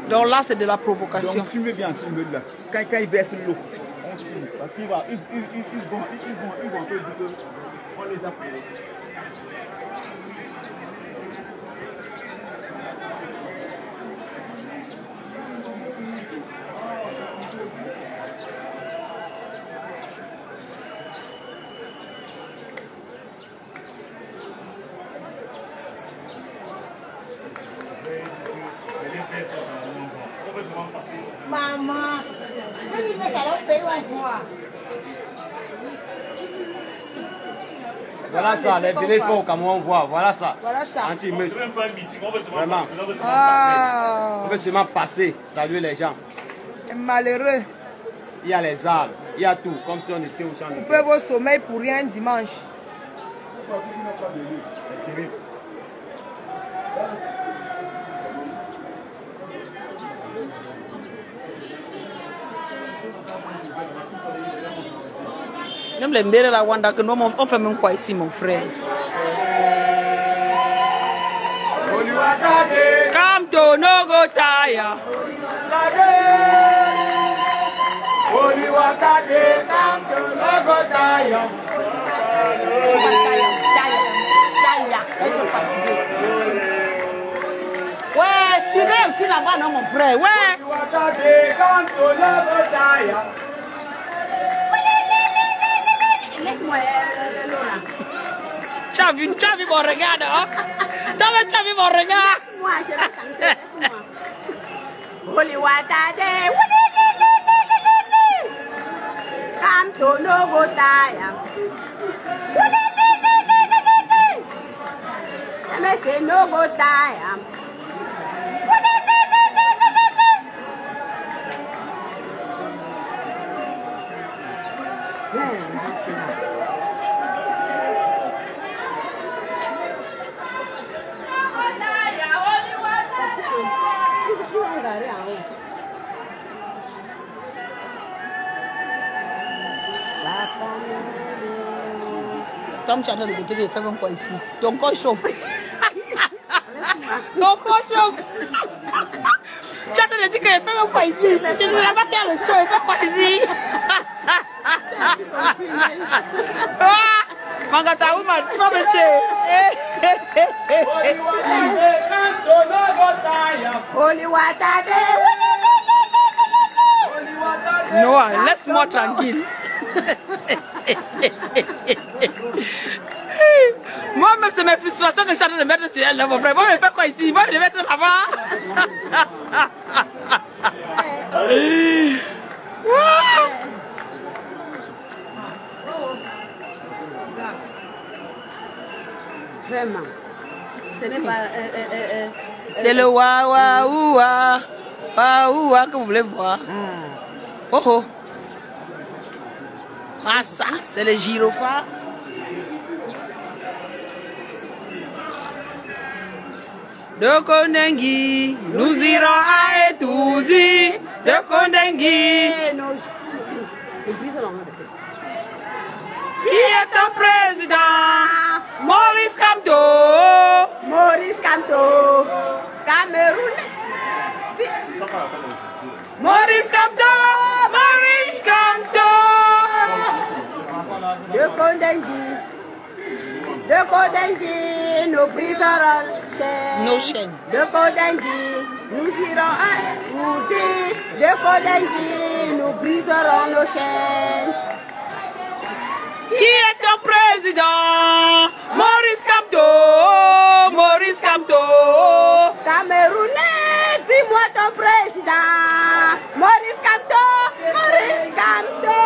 Donc là, c'est de la provocation. Donc, filmez bien ce là. Quand il verse l'eau, on filme. Parce qu'ils vont un peu dire qu'on les a pris. Maman, oui, mais ça va faire un mois. Voilà ça, les billets font comme on voit, voilà ça. Voilà ça. On ne veut même pas un meeting, on veut seulement passer. On veut seulement passer, saluer les gens. Malheureux. Il y a les arbres, il y a tout, comme si on était au champ de Vous pouvez vos sommeil pour rien dimanche. Même les mbérés la Wanda que nous on fait même quoi ici mon frère. Camto no taya. Ouais, suivez aussi là-bas non mon frère. Ouais. Laisse-moi Tu as vu mon regard, hein? Tu as vu mon regard? Moi, je vais canter. Camto no gotaya. Me say no gotaya. comme tu as de côté, fais même quoi ici. Ton corps chauffe. Ton corps chauffe. Tu as de dire que fais même quoi ici. Tu ne vas pas faire le show, fais quoi ici. Mangata woman, come monsieur. Holy water. Noah, laisse-moi tranquille. Moi-même, c'est mes frustrations que je suis en train de mettre sur elle, là, mon frère. Moi, je vais faire quoi ici? Moi, je vais le mettre là-bas. Vraiment. Ce n'est pas... C'est le wa ouwa que vous voulez voir. Oh oh. Ah ça, c'est le gyrophare. De Kondengi, nous irons à Etouzi. De Kondengi. Qui est ton président? Maurice Kamto. Maurice Kamto. Cameroun. Maurice Kamto. Maurice Kamto. De Kondengi, nous briserons Nos chaînes. De Kondengi, nous irons à Outi. De Kondengi, nous briserons nos chaînes. Qui est ton président? Maurice Kamto. Maurice Kamto. Camerounais, dis-moi ton président. Maurice Kamto. Maurice Kamto.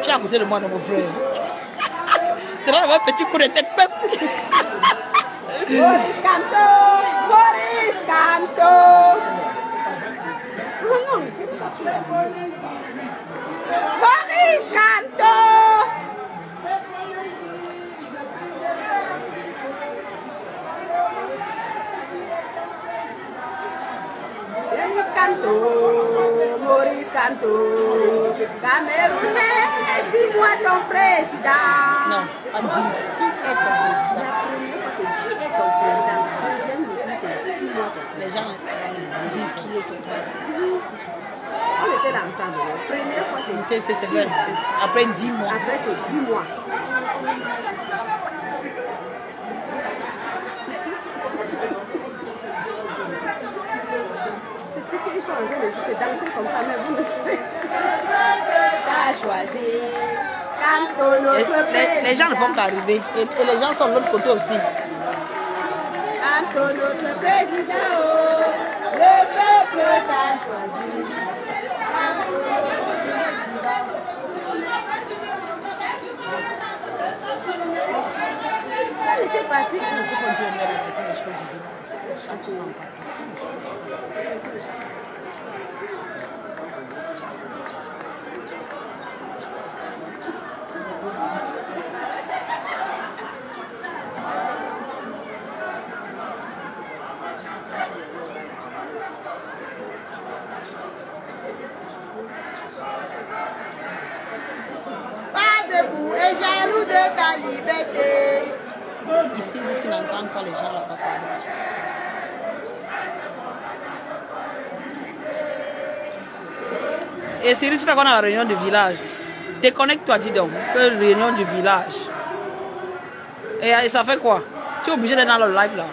Tu es à côté de moi, mon frère. Tu vas avoir un petit coup de tête. Maurice Kamto. Maurice Kamto. Maurice Kamto. Maurice Kamto. Maurice Kamto. Camerounais, dis-moi ton président. Non, pas dis. Qui est ton président? Qui est ton président? Deuxième, c'est dis-moi ton président. Les gens disent qui est ton président. On était là ensemble. Première fois, C'est vrai. Après 10 mois. Après, c'est 10 mois. C'est ce qu'ils sont en train de dire, que danser comme ça, mais vous ne savez. T'as choisi. Kamto, notre président. Les gens ne vont qu'arriver. Et les gens sont de l'autre côté aussi. Kamto, notre président. Oh, le peuple t'a choisi. Kamto, notre président. Elle était partie. Il faut dire les choses. Pas debout et jaloux de ta liberté. Ici, ils disent qu'ils n'entendent pas les gens là-bas parler. Et Cyril, tu fais quoi dans la réunion du village? Déconnecte-toi, dis donc. Que réunion du village. Et ça fait quoi? Tu es obligé d'être dans le live là.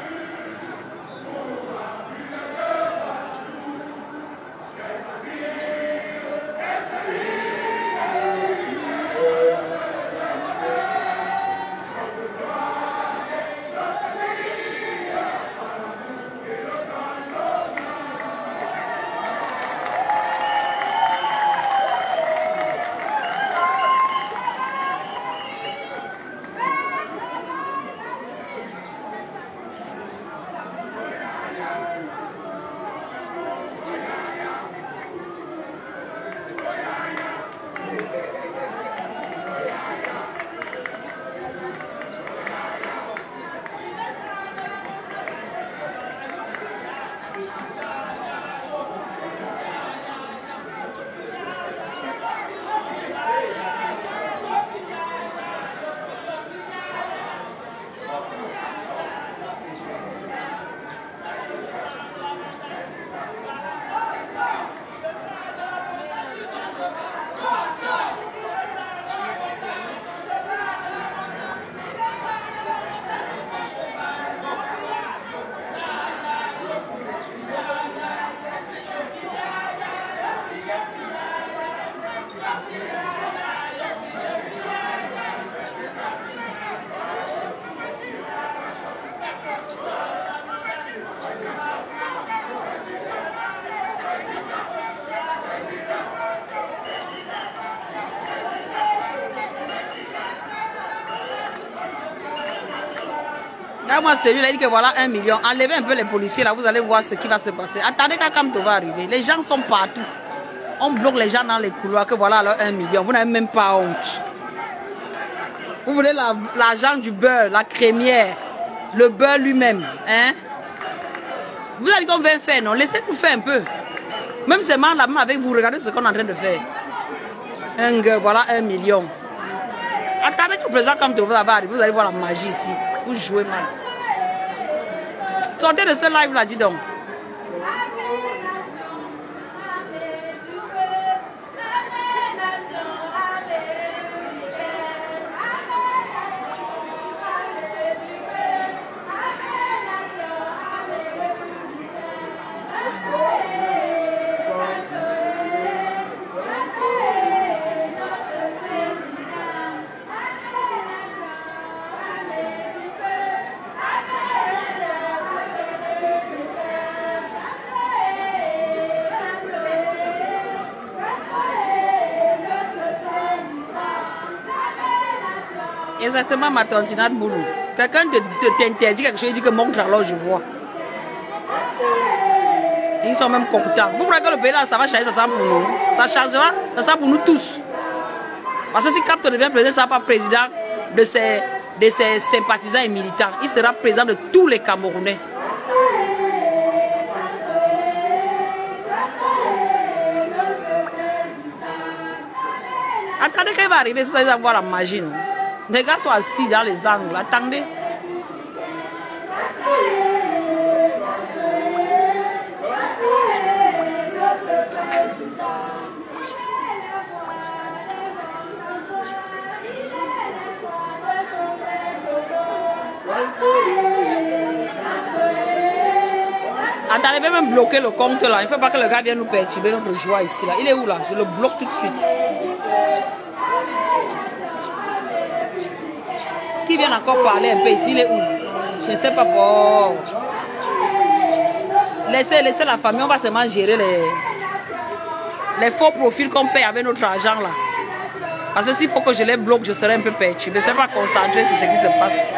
Là, moi, celui-là, il dit que voilà 1 million. Enlevez un peu les policiers, là, vous allez voir ce qui va se passer. Attendez quand Kamto va arriver. Les gens sont partout. On bloque les gens dans les couloirs, que voilà alors 1 million. Vous n'avez même pas honte. Vous voulez l'argent du beurre, la crémière, le beurre lui-même. Hein? Vous allez qu'on va faire, non? Laissez-nous faire un peu. Même seulement là, même avec vous, regardez ce qu'on est en train de faire. Voilà 1 million. Attendez que le président Kamto va arriver, vous allez voir la magie ici. Vous jouez mal. Sortez de ce live là, dis donc. Exactement, ma tantinade Boulou. Quelqu'un t'interdit quelque chose, il dit que montre alors je vois. Ils sont même contents. Vous croyez que le pays là, ça va changer, ça sera pour nous. Ça changera, ça sera pour nous tous. Parce que si Kamto devient président, ça ne sera pas président de ses sympathisants et militants. Il sera président de tous les Camerounais. Attendez qu'il va arriver, vous allez voir la magie. Non? Les gars sont assis dans les angles. Attendez. Attendez, même bloquer le compte là. Il ne faut pas que le gars vienne nous perturber notre joie ici. Là. Il est où là? Je le bloque tout de suite. Qui vient encore parler un peu ici? Il est où? Je ne sais pas. Oh. Laissez la famille. On va seulement gérer les faux profils qu'on paye avec notre argent là. Parce que s'il faut que je les bloque, je serai un peu perturbé. Je ne serai pas concentré sur ce qui se passe.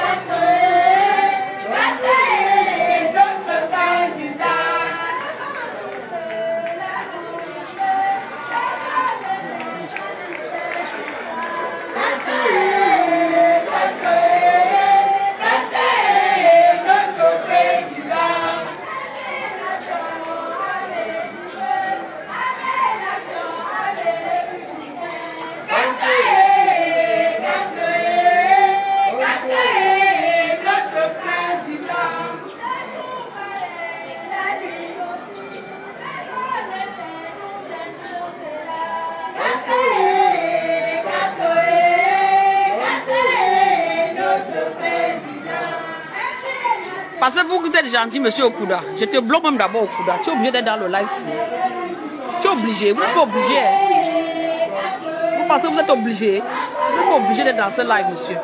Parce que vous êtes gentil, monsieur Okuda. Je te bloque même d'abord Okuda. Tu es obligé d'être dans le live. Tu es obligé. Vous n'êtes pas obligé. Vous pensez que vous êtes obligé. Vous n'êtes pas obligé d'être dans ce live, monsieur.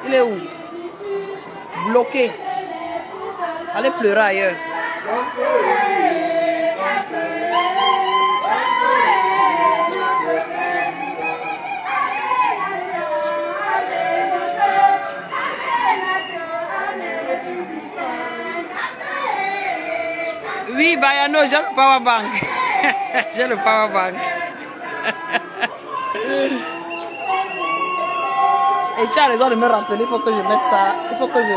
Il est où? Bloqué. Allez pleurer ailleurs. Oui, Bayano, j'ai le power bank. J'ai le power bank. Et tu as raison de me rappeler, il faut que je mette ça. Il faut que je...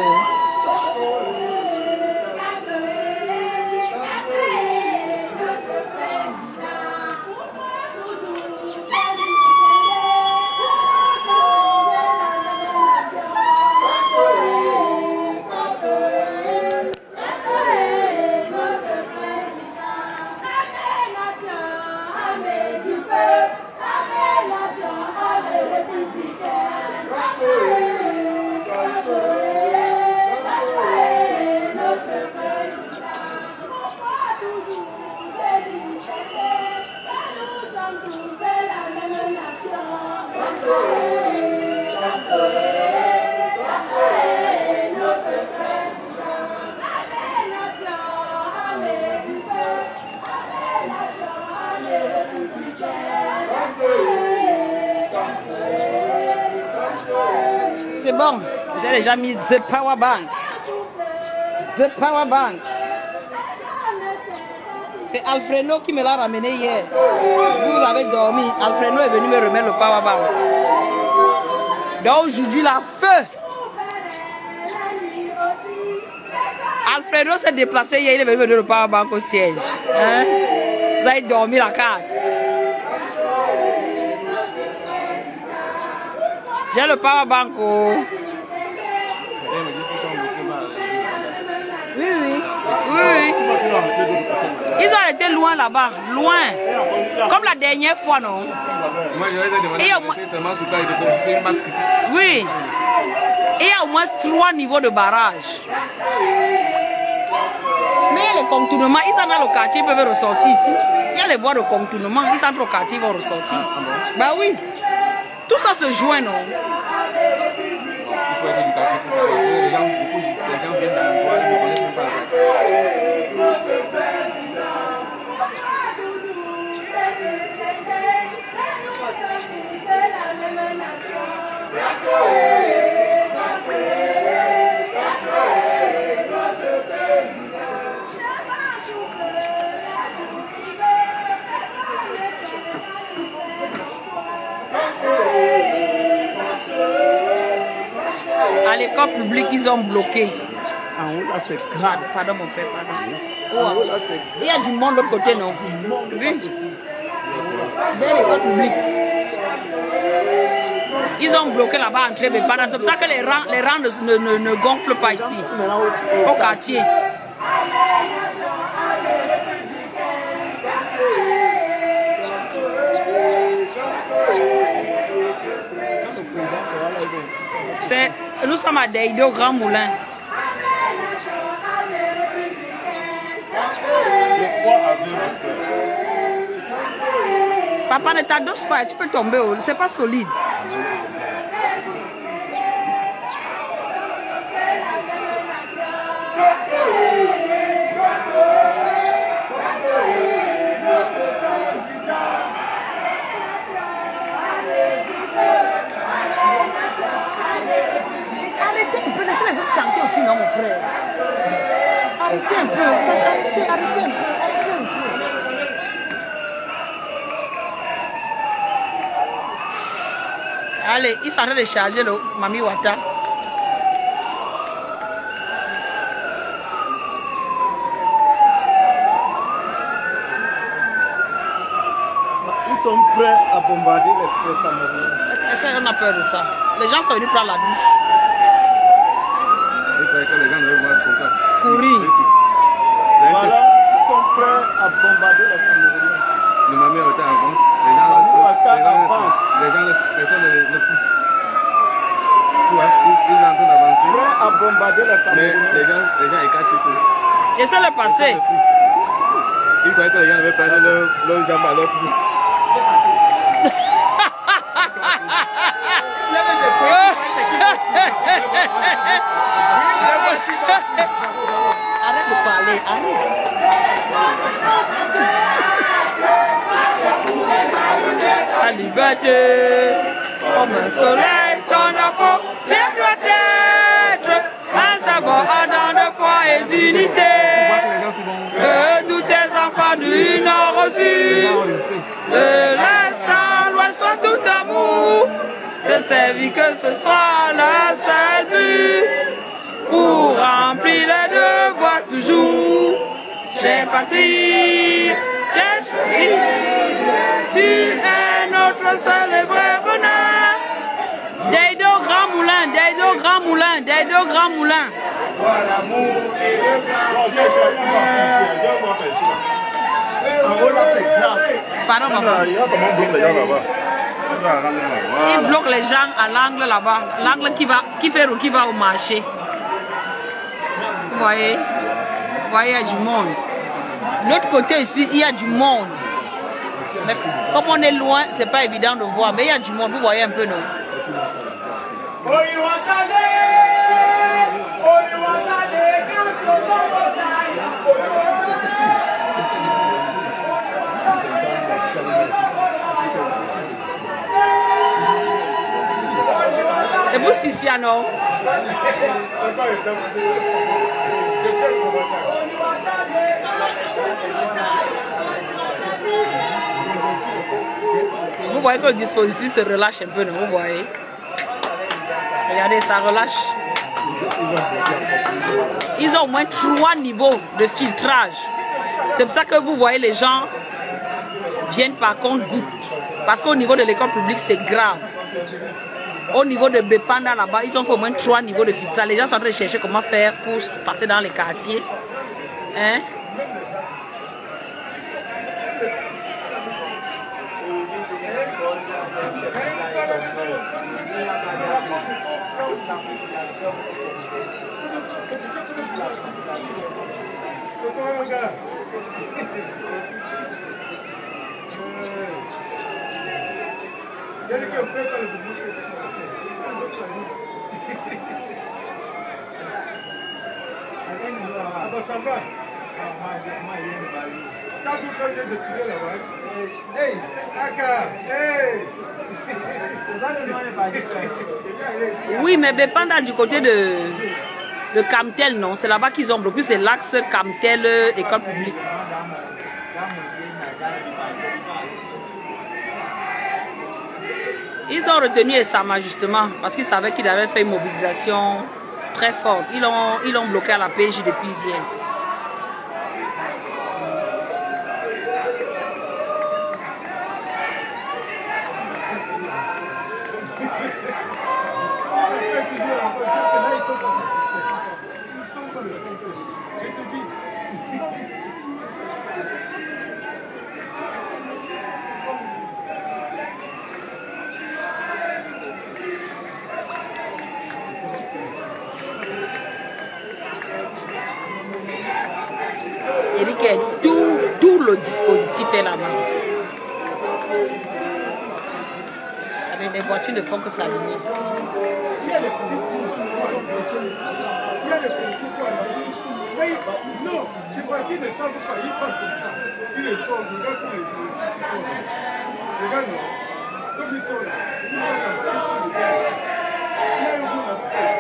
J'ai déjà mis The Power Bank. The Power Bank. C'est Alfredo qui me l'a ramené hier. Vous avez dormi. Alfredo est venu me remettre le Power Bank. Donc aujourd'hui, la feu. Alfredo s'est déplacé hier, il est venu me donner le Power Bank au siège. Hein? Vous avez dormi la carte. J'ai le Power Bank. Oh. Oui, oui. Oui. Ils ont été loin là-bas. Loin. Comme la dernière fois, non? Moi, je vais te demander seulement sur quoi il était une masse critique. Oui. Il y a au moins 3 niveaux de barrage. Mais il y a les contournements. Ils sont dans le quartier, ils peuvent ressortir ici. Il y a les voies de contournement. Ils sont dans le quartier, ils vont ressortir. Bah oui. Tout ça se joint, non? Il faut être éducatif pour savoir. Les gens viennent dans l'endroit, ils ne connaissent même pas la carte. À l'école publique, ils ont bloqué. En haut, là, c'est grave. Pardon, mon père, pardon. Oh, là, il y a du monde de l'autre côté, non? Oui. Vers l'école publique. Ils ont bloqué là-bas, entrée, mais pas. C'est pour ça que les rangs ne gonflent pas ici. Au quartier. Nous sommes à Deido, Grand Moulin. Papa, ne t'adosse pas, tu peux tomber, c'est pas solide. Chanter aussi, non, mon frère. Arrêtez un peu, ça chante, arrêtez un peu. Allez, ils sont en train de charger le Mami Wata. Ils sont prêts à bombarder les frères camerounais. Est-ce qu'on a peur de ça? Les gens sont venus prendre la douche. Que les gens ne veulent voir comme ça. Courir. Voilà, ils sont prêts à bombarder les Camerounais. Le Mami Wata avance. Les gens, personne ne fout. Tu vois, ils sont en train d'avancer. Prêts à bombarder les Camerounais. Mais les gens écartent tout. Qu'est-ce qui s'est passé? Ils croyaient que les gens avaient perdu leur jambe à leur pied. Arrête de parler, arrête. La liberté, comme un soleil, ton drapeau, fier doit être un sabot ardent de foi et d'unité. Que tous tes enfants du Nord au Sud, de l'Est à l'Ouest soient tout amour, de servir que ce soit le seul but, pour remplir les devoirs toujours. Cher patrie, cher chéri, tu es notre seul et vrai bonheur. Deido Grand Moulin, Deido Grand Moulin, Deido Grand Moulin. Pardon, papa. Il bloque les gens à l'angle là-bas, l'angle qui va au marché. Vous voyez, il y a du monde. De l'autre côté ici, il y a du monde. Mais comme on est loin, c'est pas évident de voir. Mais il y a du monde, vous voyez un peu, non? Et vous, Siciano? Vous voyez que le dispositif se relâche un peu, non? Vous voyez? Regardez, ça relâche. Ils ont au moins 3 niveaux de filtrage. C'est pour ça que vous voyez les gens viennent par contre goutte. Parce qu'au niveau de l'école publique, c'est grave. Au niveau de Bepanda là-bas, ils ont fait au moins 3 niveaux de filtrage. Les gens sont en train de chercher comment faire pour passer dans les quartiers. Hein? Oui, mais Bepanda du côté de Camtel, non. C'est là-bas qu'ils ont bloqué. C'est l'axe Camtel, école publique. Ils ont retenu Essama justement parce qu'ils savaient qu'il avait fait une mobilisation très forte. Ils l'ont bloqué à la PJ depuis hier. Il dit que tout le dispositif est là-bas. Les voitures ne font que s'aligner. Non, c'est pas qu'ils ne savent pas, ils passent comme ça. Ils les sortent, regarde tous les politiciens qui sont là. Regarde, non. Comme ils sont là, ils sont là-bas, ils sont là-bas. Il y a un groupe là-bas.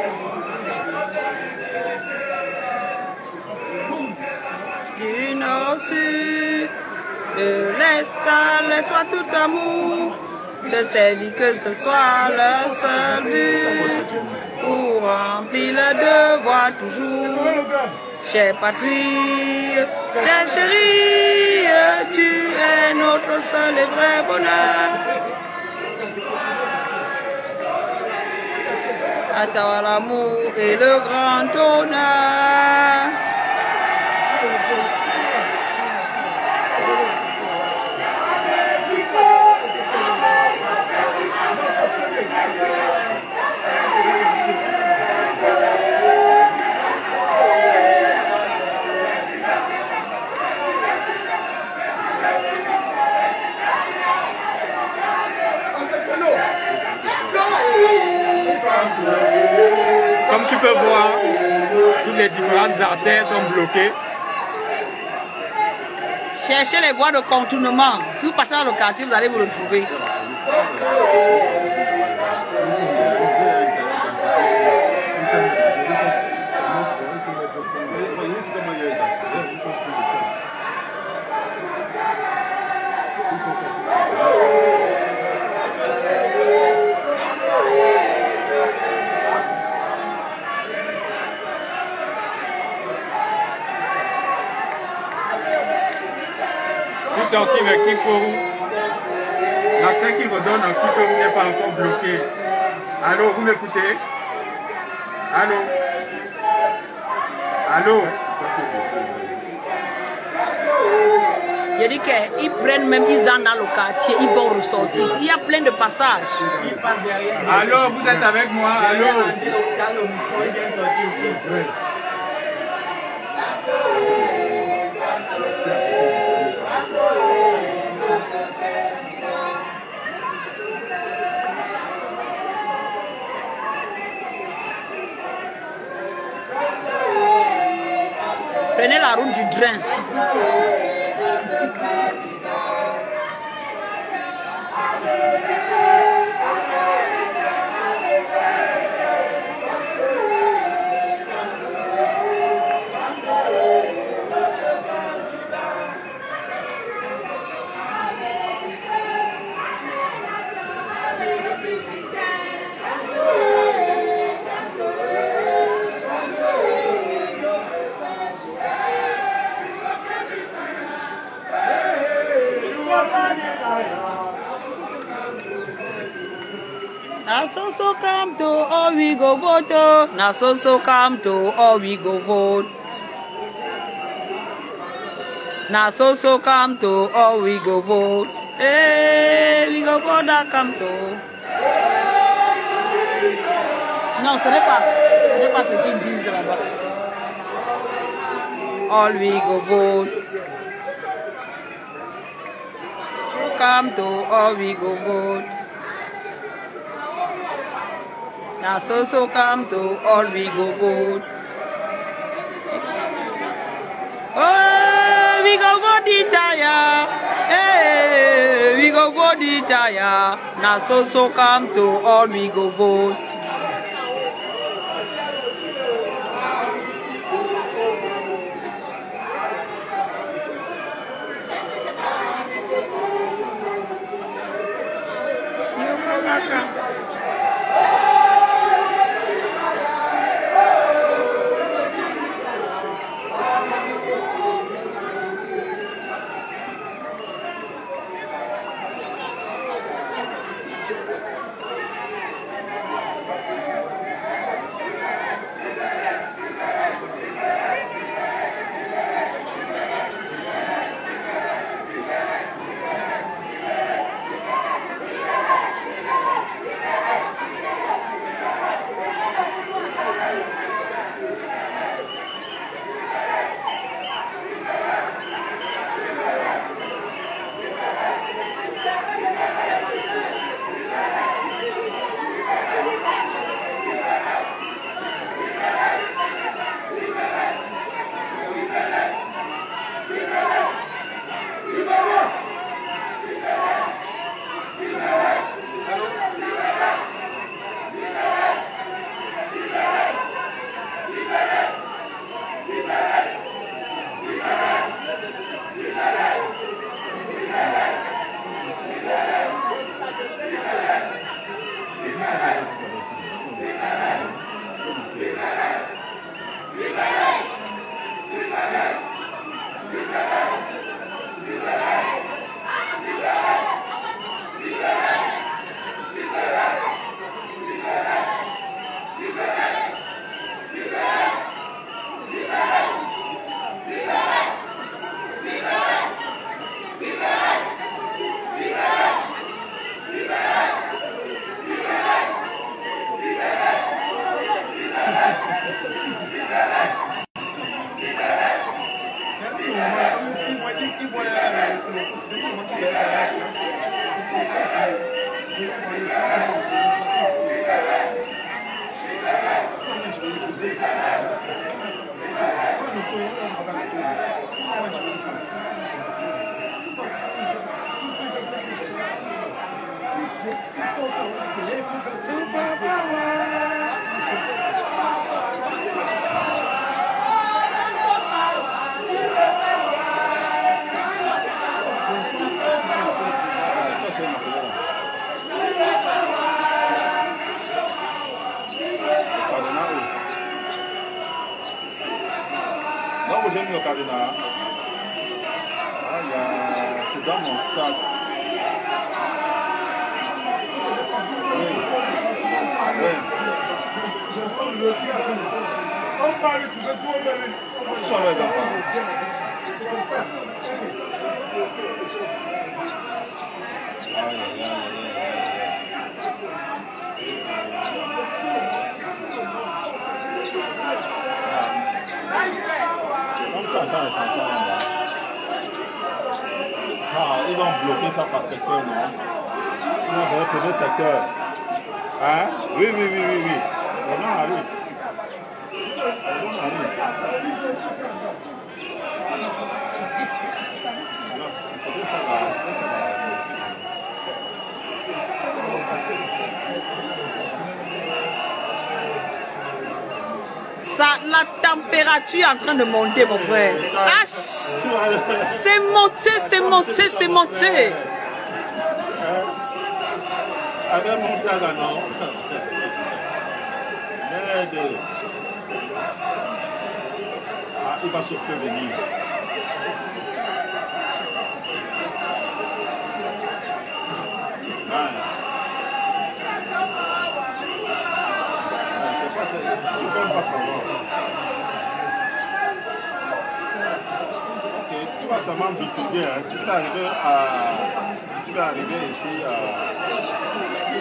Du nord, sud, de l'est à l'est, soit tout amour, de servir que ce soit le seul but, pour remplir le devoir toujours. Chère patrie, chère chérie, tu es notre seul et vrai bonheur. À toi l'amour et le grand honneur. Comme tu peux voir, toutes les différentes artères sont bloquées. Cherchez les voies de contournement. Si vous passez dans le quartier, vous allez vous retrouver. Sortir vers Kifourou. L'accès qui redonne en Kifourou n'est pas encore bloqué. Allô, vous m'écoutez? Allô? Allô? Il dit qu'ils prennent même, ils entrent dans le quartier, ils vont ressortir. Il y a plein de passages. Allô, vous êtes avec moi? Allô? Prenez la route du drain. Na so come to all we go vote. Na so come to all we go vote. Na so come to all we go vote. Hey, we go vote that come to. Non, ce n'est pas ce qu'ils disent là-bas. All we go vote. Come to all we go vote. Now so come to all we go vote. Oh, we go vote the tire. Hey, we go vote the tire. Now so come to all we go vote. J'aime le cardinal. C'est dans mon sac. Oui. On parle, tu peux tout enlever. Sur les enfants. Ils vont bloquer ça par secteur, non? Ils vont bloquer le secteur. Hein? Oui. On arrive. Ça, la température est en train de monter, mon frère. Ah, c'est monté. Avec mon blague, non? Ah, il va souffler venir. seulement bifurquer. Hein. Tu peux arriver ici à